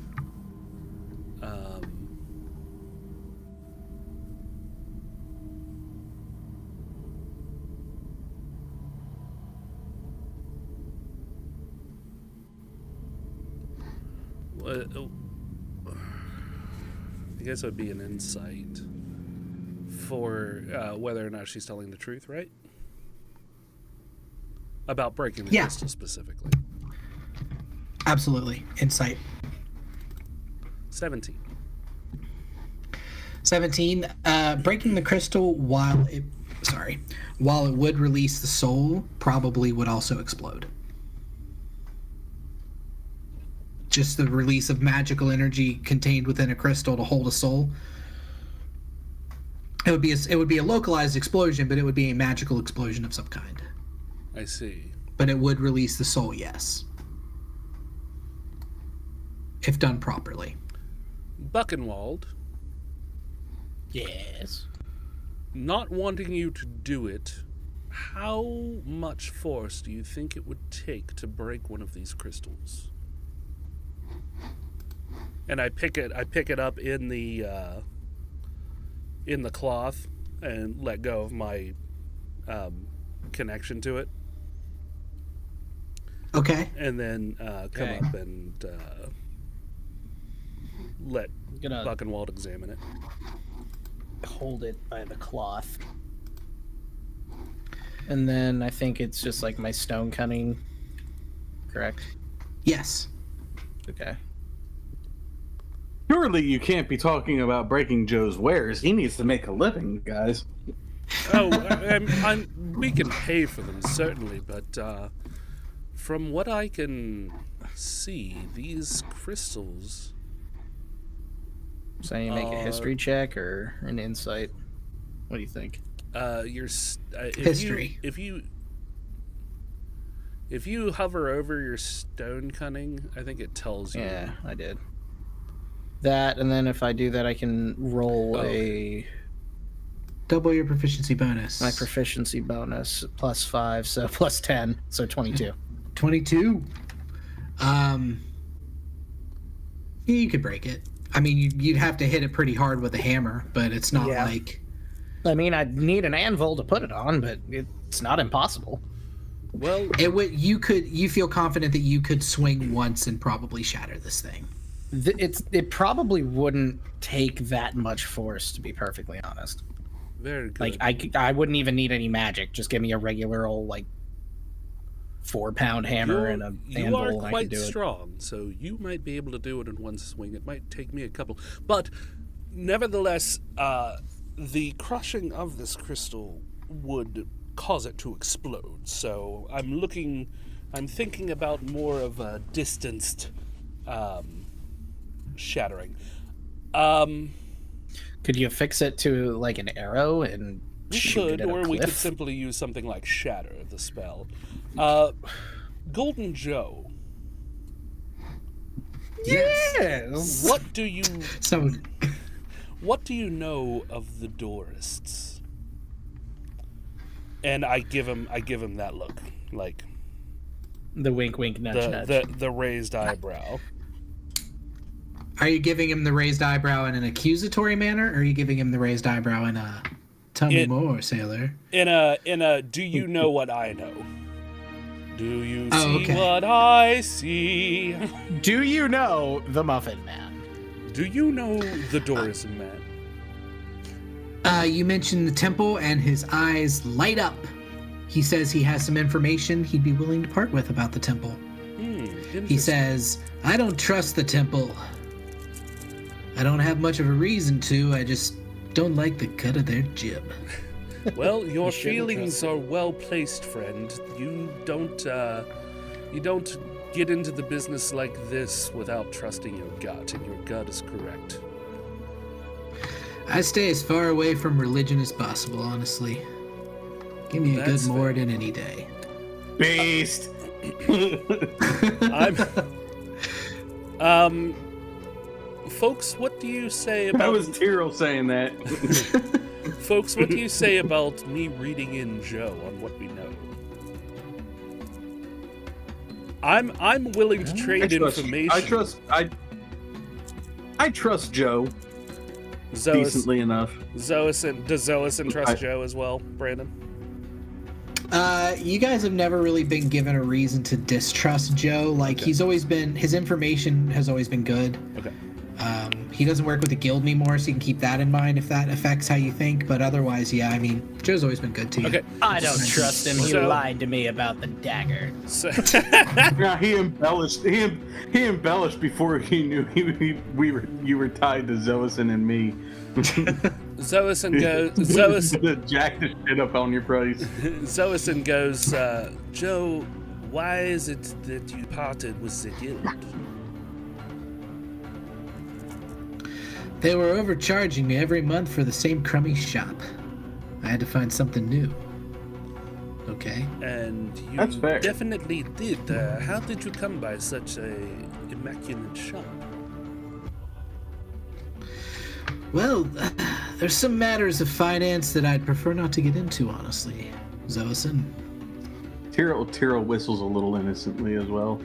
I guess it would be an insight for whether or not she's telling the truth, right? About breaking the crystal specifically. Absolutely. Insight. 17. 17. Breaking the crystal while it would release the soul, probably would also explode. Just the release of magical energy contained within a crystal to hold a soul. It would be a localized explosion, but it would be a magical explosion of some kind. I see. But it would release the soul, yes. If done properly. Buckenwald. Yes. Not wanting you to do it, how much force do you think it would take to break one of these crystals? And I pick it up in the cloth and let go of my connection to it. Okay. And then come up and let Buckenwald examine it. Hold it by the cloth. And then I think it's just like my stone cutting, correct? Yes. Okay. Surely you can't be talking about breaking Joe's wares. He needs to make a living, guys. Oh, we can pay for them, certainly, but from what I can see, these crystals... So you make a history check or an insight? What do you think? History. If you hover over your stone cunning, I think it tells you. Yeah, I did. That, and then if I do that, I can roll Double your proficiency bonus. my proficiency bonus plus 5, so plus 10, so 22. 22. You could break it. I mean, you'd have to hit it pretty hard with a hammer, but it's not Yeah. like... I mean, I'd need an anvil to put it on, but it's not impossible. Well, You feel confident that you could swing once and probably shatter this thing. It probably wouldn't take that much force, to be perfectly honest. very good. Like I wouldn't even need any magic. Just give me a regular old 4-pound hammer and an You anvil, are and I quite can do it. strong, so you might be able to do it in one swing. It might take me a couple. But nevertheless, the crushing of this crystal would cause it to explode. So I'm thinking about more of a distanced shattering. Could you fix it to an arrow and We shoot could, it at a or cliff? we could simply use something like Shatter, the spell. Golden Joe, Yes. what do you So, what do you know of the Doorists? And I give him that look, like The wink, wink, nudge, nudge. the raised eyebrow. are you giving him the raised eyebrow in an accusatory manner, or are you giving him the raised eyebrow in a tell me more, sailor? In a do you know what I know? Do you see okay. what I see? Do you know the Muffin Man? Do you know the Dorison man? You mentioned the temple, and his eyes light up. He says he has some information he'd be willing to part with about the temple. He Interesting. says, I don't trust the temple. I don't have much of a reason to. I just don't like the cut of their jib. Well, your shouldn't feelings are well placed, friend. You don't get into the business like this without trusting your gut, and your gut is correct. I stay as far away from religion as possible, honestly. Give me a That's good fair. Mord any day. Beast. Folks, what do you say That about was Ptyrl saying that. folks? What do you say about me reading in Joe on what we know? I'm willing to trade information. I trust Joe Xoasin, decently enough. does Xoasin trust Joe as well, Brandon? You guys have never really been given a reason to distrust Joe. Like, his information has always been good. Okay. He doesn't work with the guild anymore, so you can keep that in mind if that affects how you think. But otherwise, yeah, I mean, Joe's always been good to you. Okay. I don't trust him. He So- lied to me about the dagger. So, Yeah, he embellished. He embellished before he knew you were tied to Xoasin and me. Xoasin Jack the shit up on your price. Xoasin goes, Joe, why is it that you parted with the guild? They were overcharging me every month for the same crummy shop. I had to find something new. Okay. And you That's fair. definitely did. How did you come by such a immaculate shop? Well, there's some matters of finance that I'd prefer not to get into, honestly. Xoasin. Ptyrl whistles a little innocently as well.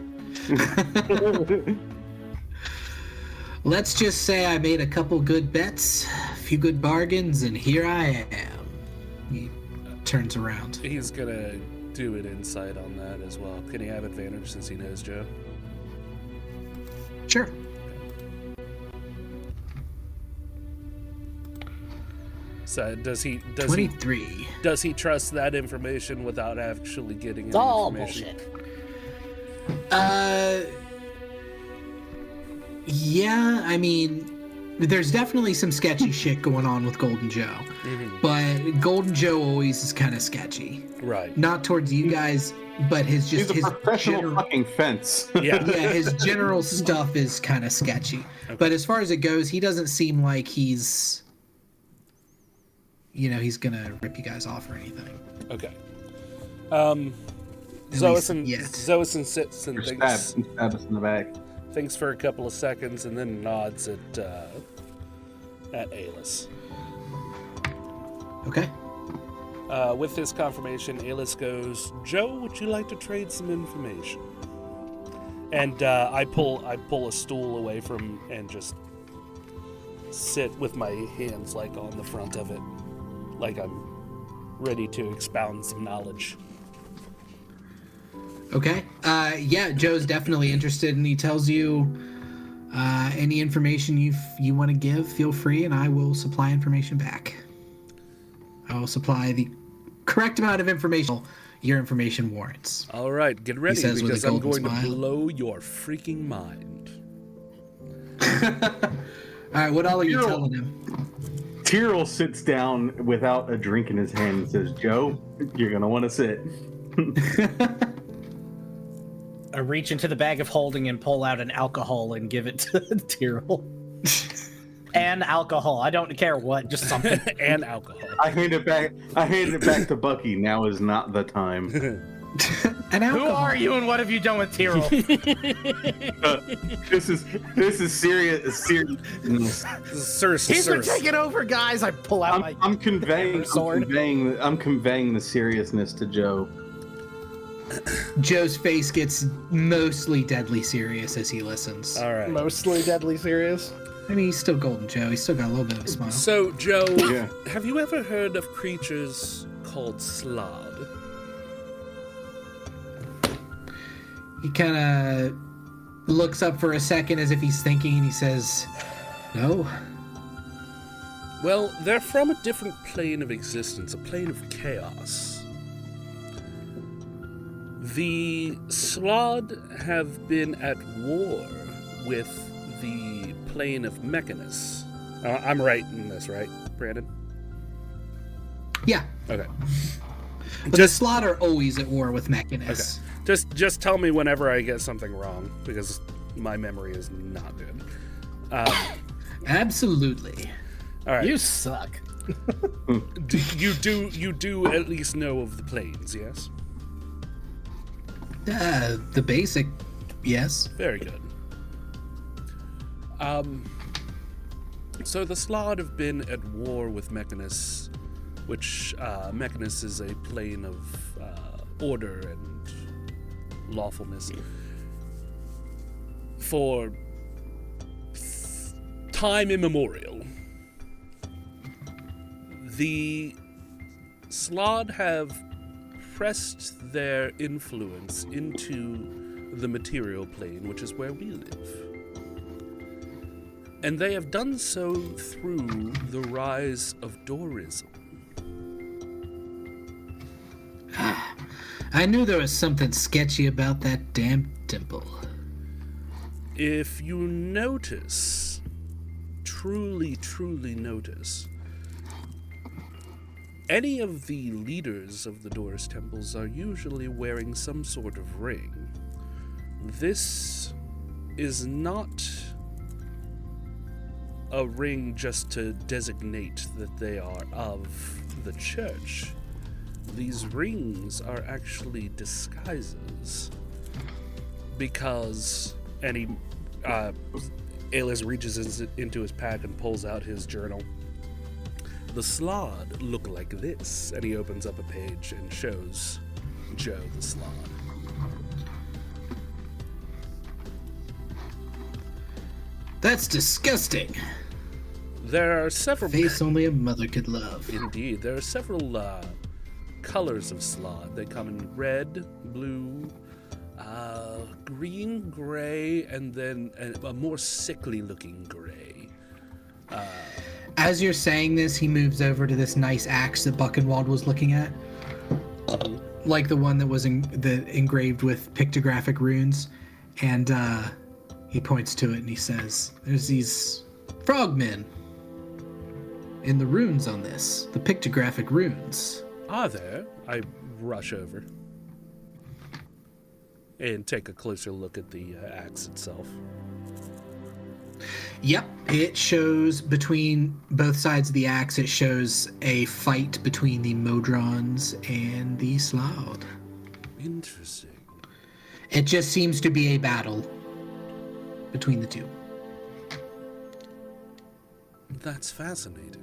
Let's just say I made a couple good bets, a few good bargains, and here I am. He turns around. He's gonna do an insight on that as well. Can he have advantage since he knows Joe? Sure. So does he 23. does he trust that information without actually getting It's any all information? bullshit. Yeah, I mean, there's definitely some sketchy shit going on with Golden Joe. But Golden Joe always is kind of sketchy. Right. Not towards you guys, but He's a professional fucking fence. Yeah. yeah, his general stuff is kind of sketchy. Okay. But as far as it goes, he doesn't seem like he's gonna rip you guys off or anything. Okay. least Xoasin yet. Xoasin sits and Stab thinks us in the back. thinks for a couple of seconds and then nods at Ailas. Okay. With this confirmation, Ailas goes, "Joe, would you like to trade some information?" And I pull a stool away from and just sit with my hands like on the front of it, like I'm ready to expound some knowledge. Okay. Yeah, Joe's definitely interested, and he tells you any information you want to give, feel free, and I will supply information back. I will supply the correct amount of information your information warrants. All right, get ready says with because a I'm golden going to smile. blow your freaking mind. All right, what all are you telling him? Ptyrl sits down without a drink in his hand and says, "Joe, you're gonna want to sit." I reach into the bag of holding and pull out an alcohol and give it to Ptyrl. And alcohol. I don't care what, just something. And alcohol. I hand it back to Bucky. Now is not the time. An Who alcohol. are you and what have you done with Ptyrl? This is serious. He's been taking over, guys. I pull out my I'm conveying sword. I'm conveying the seriousness to Joe. Joe's face gets mostly deadly serious as he listens. All right. Mostly deadly serious. I mean, he's still Golden Joe. He's still got a little bit of a smile. So, Joe, Yeah. have you ever heard of creatures called Slod? He kind of looks up for a second as if he's thinking, and he says, "No." Well, they're from a different plane of existence, a plane of chaos. The Slod have been at war with the plane of Mechanus. I'm right in this, right, Brandon? Yeah. Okay. But the Slot are always at war with Mechanus. Okay. Just tell me whenever I get something wrong, because my memory is not good. Absolutely. All right. You suck. You do at least know of the planes, yes? The basic, yes. Very good. So the Slod have been at war with Mechanus, which Mechanus is a plane of order and lawfulness, for time immemorial. The Slod have pressed their influence into the material plane, which is where we live. And they have done so through the rise of Dorism. I knew there was something sketchy about that damn temple. If you notice, truly notice, any of the leaders of the Doris temples are usually wearing some sort of ring. This is not a ring just to designate that they are of the church. These rings are actually disguises. Because, and he, Ailas reaches into his pack and pulls out his journal. The Slod look like this, and he opens up a page and shows Joe the Slod. That's disgusting. There are several... Face only a mother could love. Indeed, there are several colors of Slod. They come in red, blue, green, gray, and then a more sickly-looking gray. As you're saying this, he moves over to this nice axe that Buckenwald was looking at. Like the one that was engraved with pictographic runes. And He points to it and he says, there's these frogmen in the runes on this, the pictographic runes. Are there? I rush over and take a closer look at the axe itself. Yep, it shows between both sides of the axe, it shows a fight between the Modrons and the Sloud. Interesting. It just seems to be a battle between the two. That's fascinating.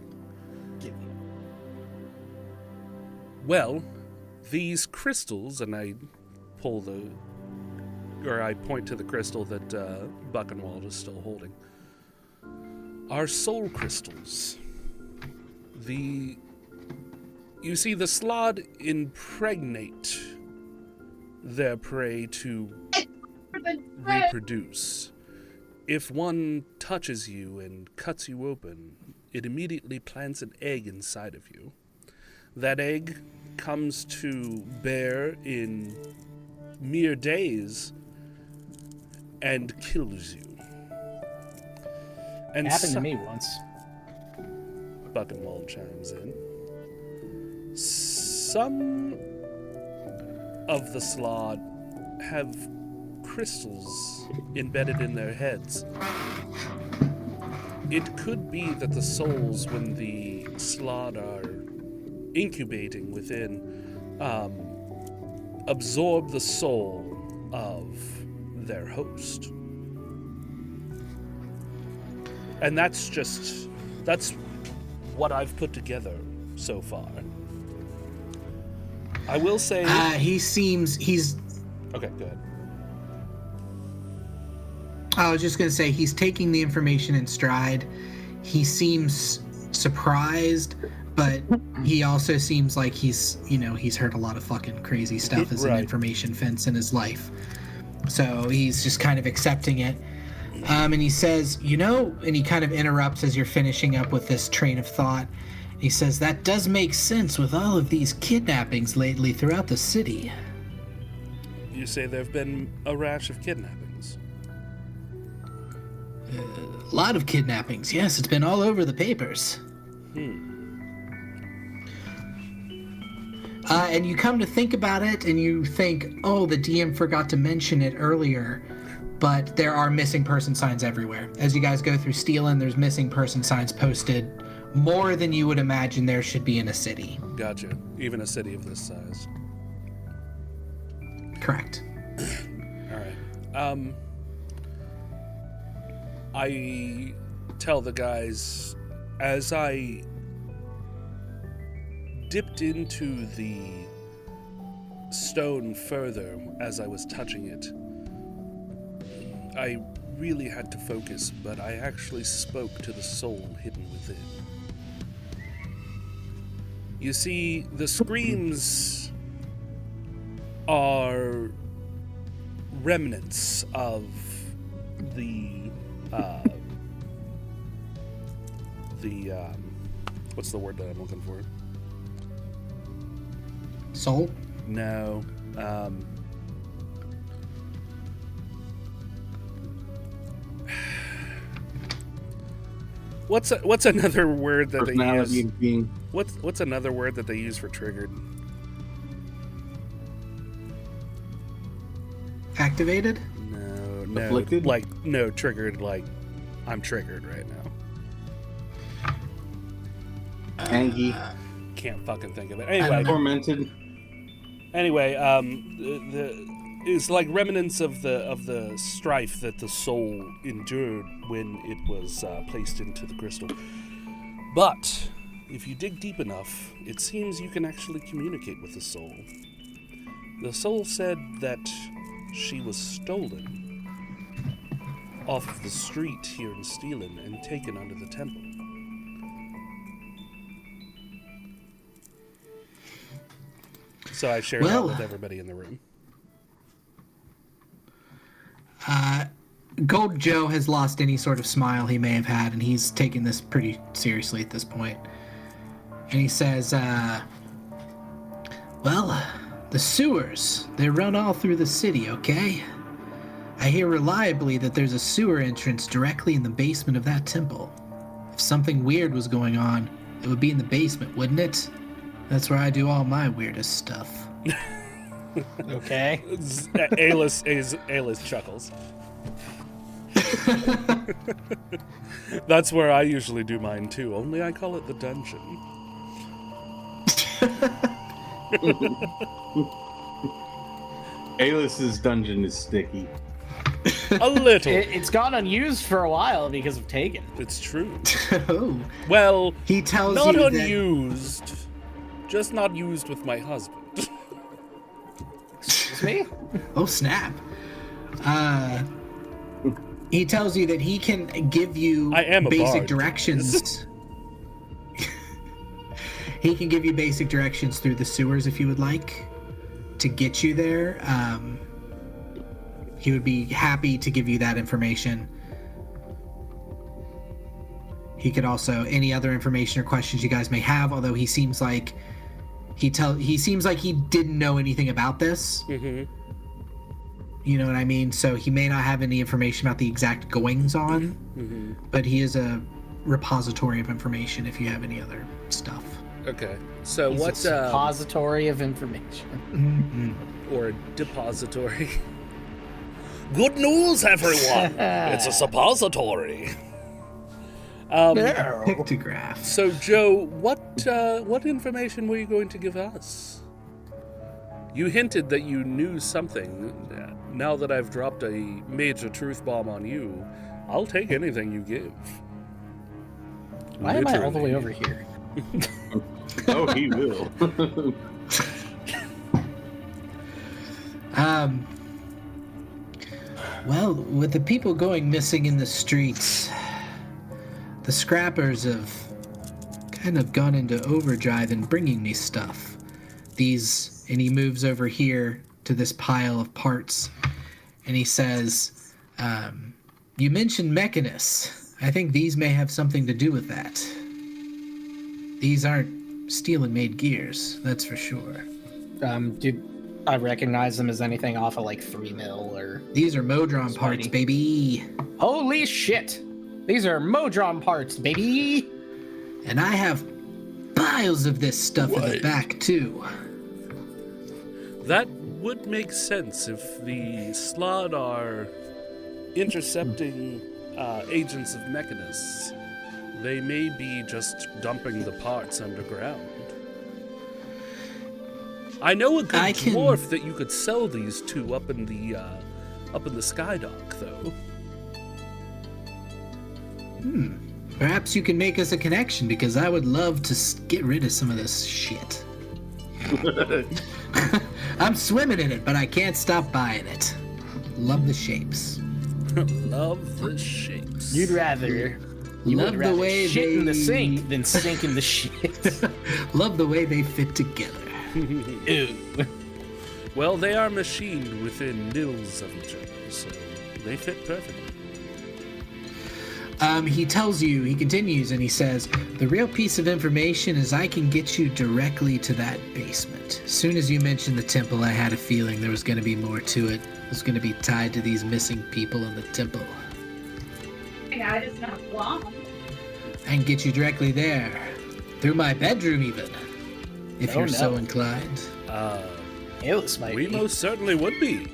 Well, these crystals, and I point to the crystal that Buckenwald is still holding, are soul crystals. You see, the Slod impregnate their prey to reproduce. If one touches you and cuts you open, it immediately plants an egg inside of you. That egg comes to bear in mere days and kills you. And It happened to me once. Buckenwald chimes in. Some of the Slod have crystals embedded in their heads. It could be that the souls, when the Slod are incubating within, absorb the soul of their host. And that's what I've put together so far. I will say... he's... Okay, go ahead. I was just going to say, he's taking the information in stride. He seems surprised, but he also seems like he's heard a lot of fucking crazy stuff as an information fence in his life. So he's just kind of accepting it. And he says, and he kind of interrupts as you're finishing up with this train of thought. He says, that does make sense with all of these kidnappings lately throughout the city. You say there have been a rash of kidnappings? A lot of kidnappings, yes. It's been all over the papers. And you come to think about it, and you think, oh, the DM forgot to mention it earlier, but there are missing person signs everywhere. As you guys go through Steelin, there's missing person signs posted more than you would imagine there should be in a city. Gotcha. Even a city of this size. Correct. All right. I tell the guys, as I dipped into the stone further as I was touching it, I really had to focus, but I actually spoke to the soul hidden within. You see, the screams are remnants of the what's the word that I'm looking for? Soul? No. What's another word that they Personality use? of being. What's another word that they use for triggered? Activated? No. Afflicted? Triggered, like I'm triggered right now. Angie. Can't fucking think of it. Anyway, Tormented. It's like remnants of the strife that the soul endured when it was placed into the crystal. But if you dig deep enough, it seems you can actually communicate with the soul. The soul said that she was stolen off of the street here in Steelin and taken under the temple. So I shared that with everybody in the room. Gold Joe has lost any sort of smile he may have had, and he's taking this pretty seriously at this point. And he says, well, the sewers, they run all through the city, okay? I hear reliably that there's a sewer entrance directly in the basement of that temple. If something weird was going on, it would be in the basement, wouldn't it? That's where I do all my weirdest stuff. Okay. Ailas chuckles. That's where I usually do mine too, only I call it the dungeon. Ailas's dungeon is sticky. A little. It's gone unused for a while because of Tegan. It's true. Oh, Well, he tells not you that... unused. Just not used with my husband. Excuse me? Oh, snap. He tells you that he can give you I am a basic bard. directions. He can give you basic directions through the sewers if you would like to get you there. He would be happy to give you that information. He could also any other information or questions you guys may have, although he seems like he didn't know anything about this. Mm-hmm. You know what I mean? So he may not have any information about the exact goings on, but he is a repository of information if you have any other stuff. Okay. So He's what's a repository of information. or a depository? Good news, everyone! It's a suppository. Pictograph. So Joe, what information were you going to give us? You hinted that you knew something. Now that I've dropped a major truth bomb on you, I'll take anything you give. Why am I all the way Literally. over here? Oh, he will. Well, with the people going missing in the streets, the scrappers have kind of gone into overdrive in bringing me stuff. These, and he moves over here to this pile of parts, and he says, you mentioned Mechanus. I think these may have something to do with that. These aren't steel-and-made gears, that's for sure. Do I recognize them as anything off of like 3 mil or... These are Modron parts, Smarty. baby. Holy shit! These are Modron parts, baby! And I have piles of this stuff in the Right. back, too. That would make sense if the Slod are intercepting agents of Mechanus. They may be just dumping the parts underground. I know a good I can- dwarf that you could sell these to up in the Skydock, though. Perhaps you can make us a connection, because I would love to get rid of some of this shit. I'm swimming in it, but I can't stop buying it. Love the shapes. Love the shapes. You'd rather... You Love would the rather way shit in the they- sink than sink in the shit. Love the way they fit together. Ew. Well, they are machined within mils of each other, so they fit perfectly. He tells you, he continues, and he says, the real piece of information is I can get you directly to that basement. As soon as you mentioned the temple, I had a feeling there was going to be more to it. It was going to be tied to these missing people in the temple. I just not long. I can get you directly there. Through my bedroom, even. If Oh, you're so no. inclined. Ailas might We be. most certainly would be.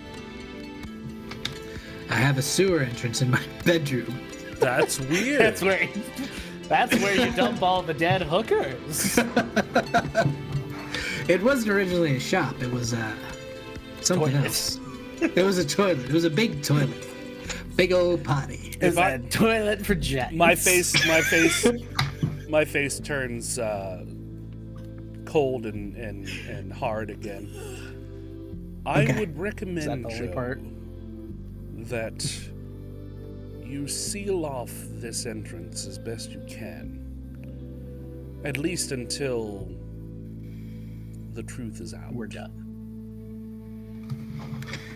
I have a sewer entrance in my bedroom. That's weird. That's where you dump all the dead hookers. It wasn't originally a shop. It was something Toilet. else. It was a toilet. It was a big toilet. Big old potty. It's I- a toilet for giants. my face turns cold and hard again. I Okay. would Is that recommend, the only Joe, part? that you seal off this entrance as best you can. At least until the truth is out. We're done.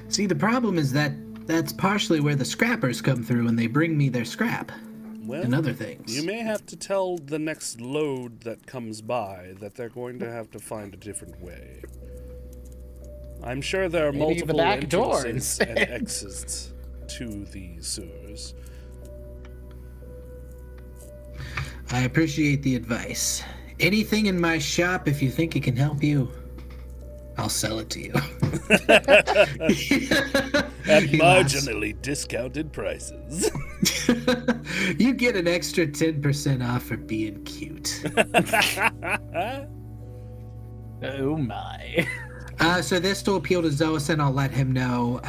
See, the problem is that that's partially where the scrappers come through and they bring me their scrap Well, and other things. you may have to tell the next load that comes by that they're going to have to find a different way. I'm sure there are Maybe the multiple back door entrances instead. and exits. to the sewers. I appreciate the advice. Anything in my shop, if you think it can help you, I'll sell it to you. At He laughs. marginally discounted prices. You get an extra 10% off for being cute. Oh my. So this will appeal to Xoasin. I'll let him know.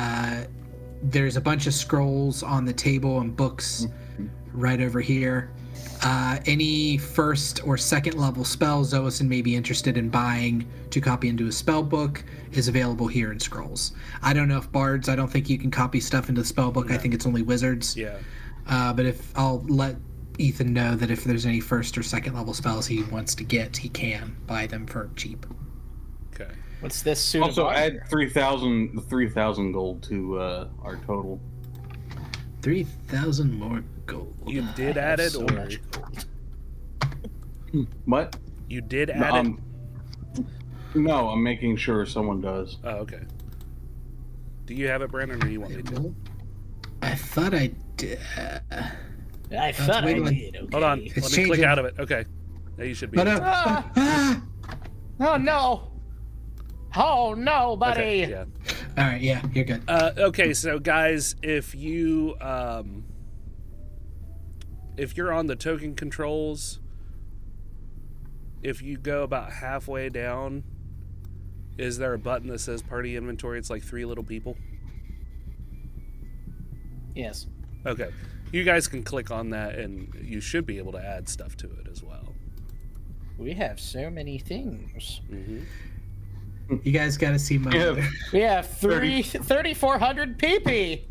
There's a bunch of scrolls on the table and books right over here. Any first or second level spells Xoasin may be interested in buying to copy into a spell book is available here in scrolls. I don't know if bards, I don't think you can copy stuff into the spell book. I think it's only wizards. Yeah. But if I'll let Ethan know that if there's any first or second level spells he wants to get, he can buy them for cheap. Okay. What's this suit? Also, of add 3,000 gold to our total. 3,000 more gold. You did add it, so or much gold. What? you did add it? No, I'm making sure someone does. Oh, okay. Do you have it, Brandon, or you want me to? I thought I did. I thought I wiggling. did. Okay. Hold on. It's Let me click changing. out of it. Okay. Now you should be. But Oh no! Oh no, buddy! Okay, yeah. all right, yeah, you're good. Okay, so guys, if you're on the token controls, if you go about halfway down, is there a button that says party inventory? It's like 3 little people. Yes. Okay. You guys can click on that and you should be able to add stuff to it as well. We have so many things. Mm-hmm. You guys got to see my. Yeah. We have 3,400 PP.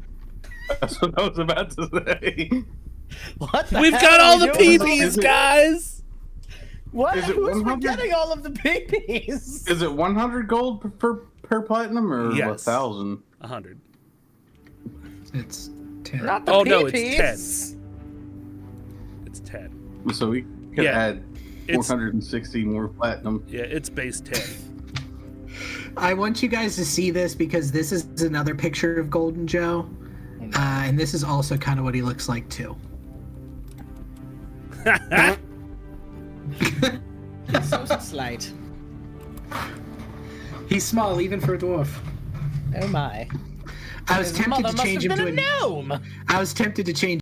That's what I was about to say. What the We've hell got are all we the doing with all PPs, this- guys! What? Is it Who's 100? forgetting all of the PPs? Is it 100 gold per platinum or Yes. 1,000? 100. It's 10. Not the Oh, PPs. no, it's 10. It's 10. So we could Yeah. add It's- 460 more platinum. Yeah, it's base 10. I want you guys to see this because this is another picture of Golden Joe. And this is also kind of what he looks like, too. So slight. He's small, even for a dwarf. Oh my. I was His tempted mother to must change have him been to a gnome. I was tempted to change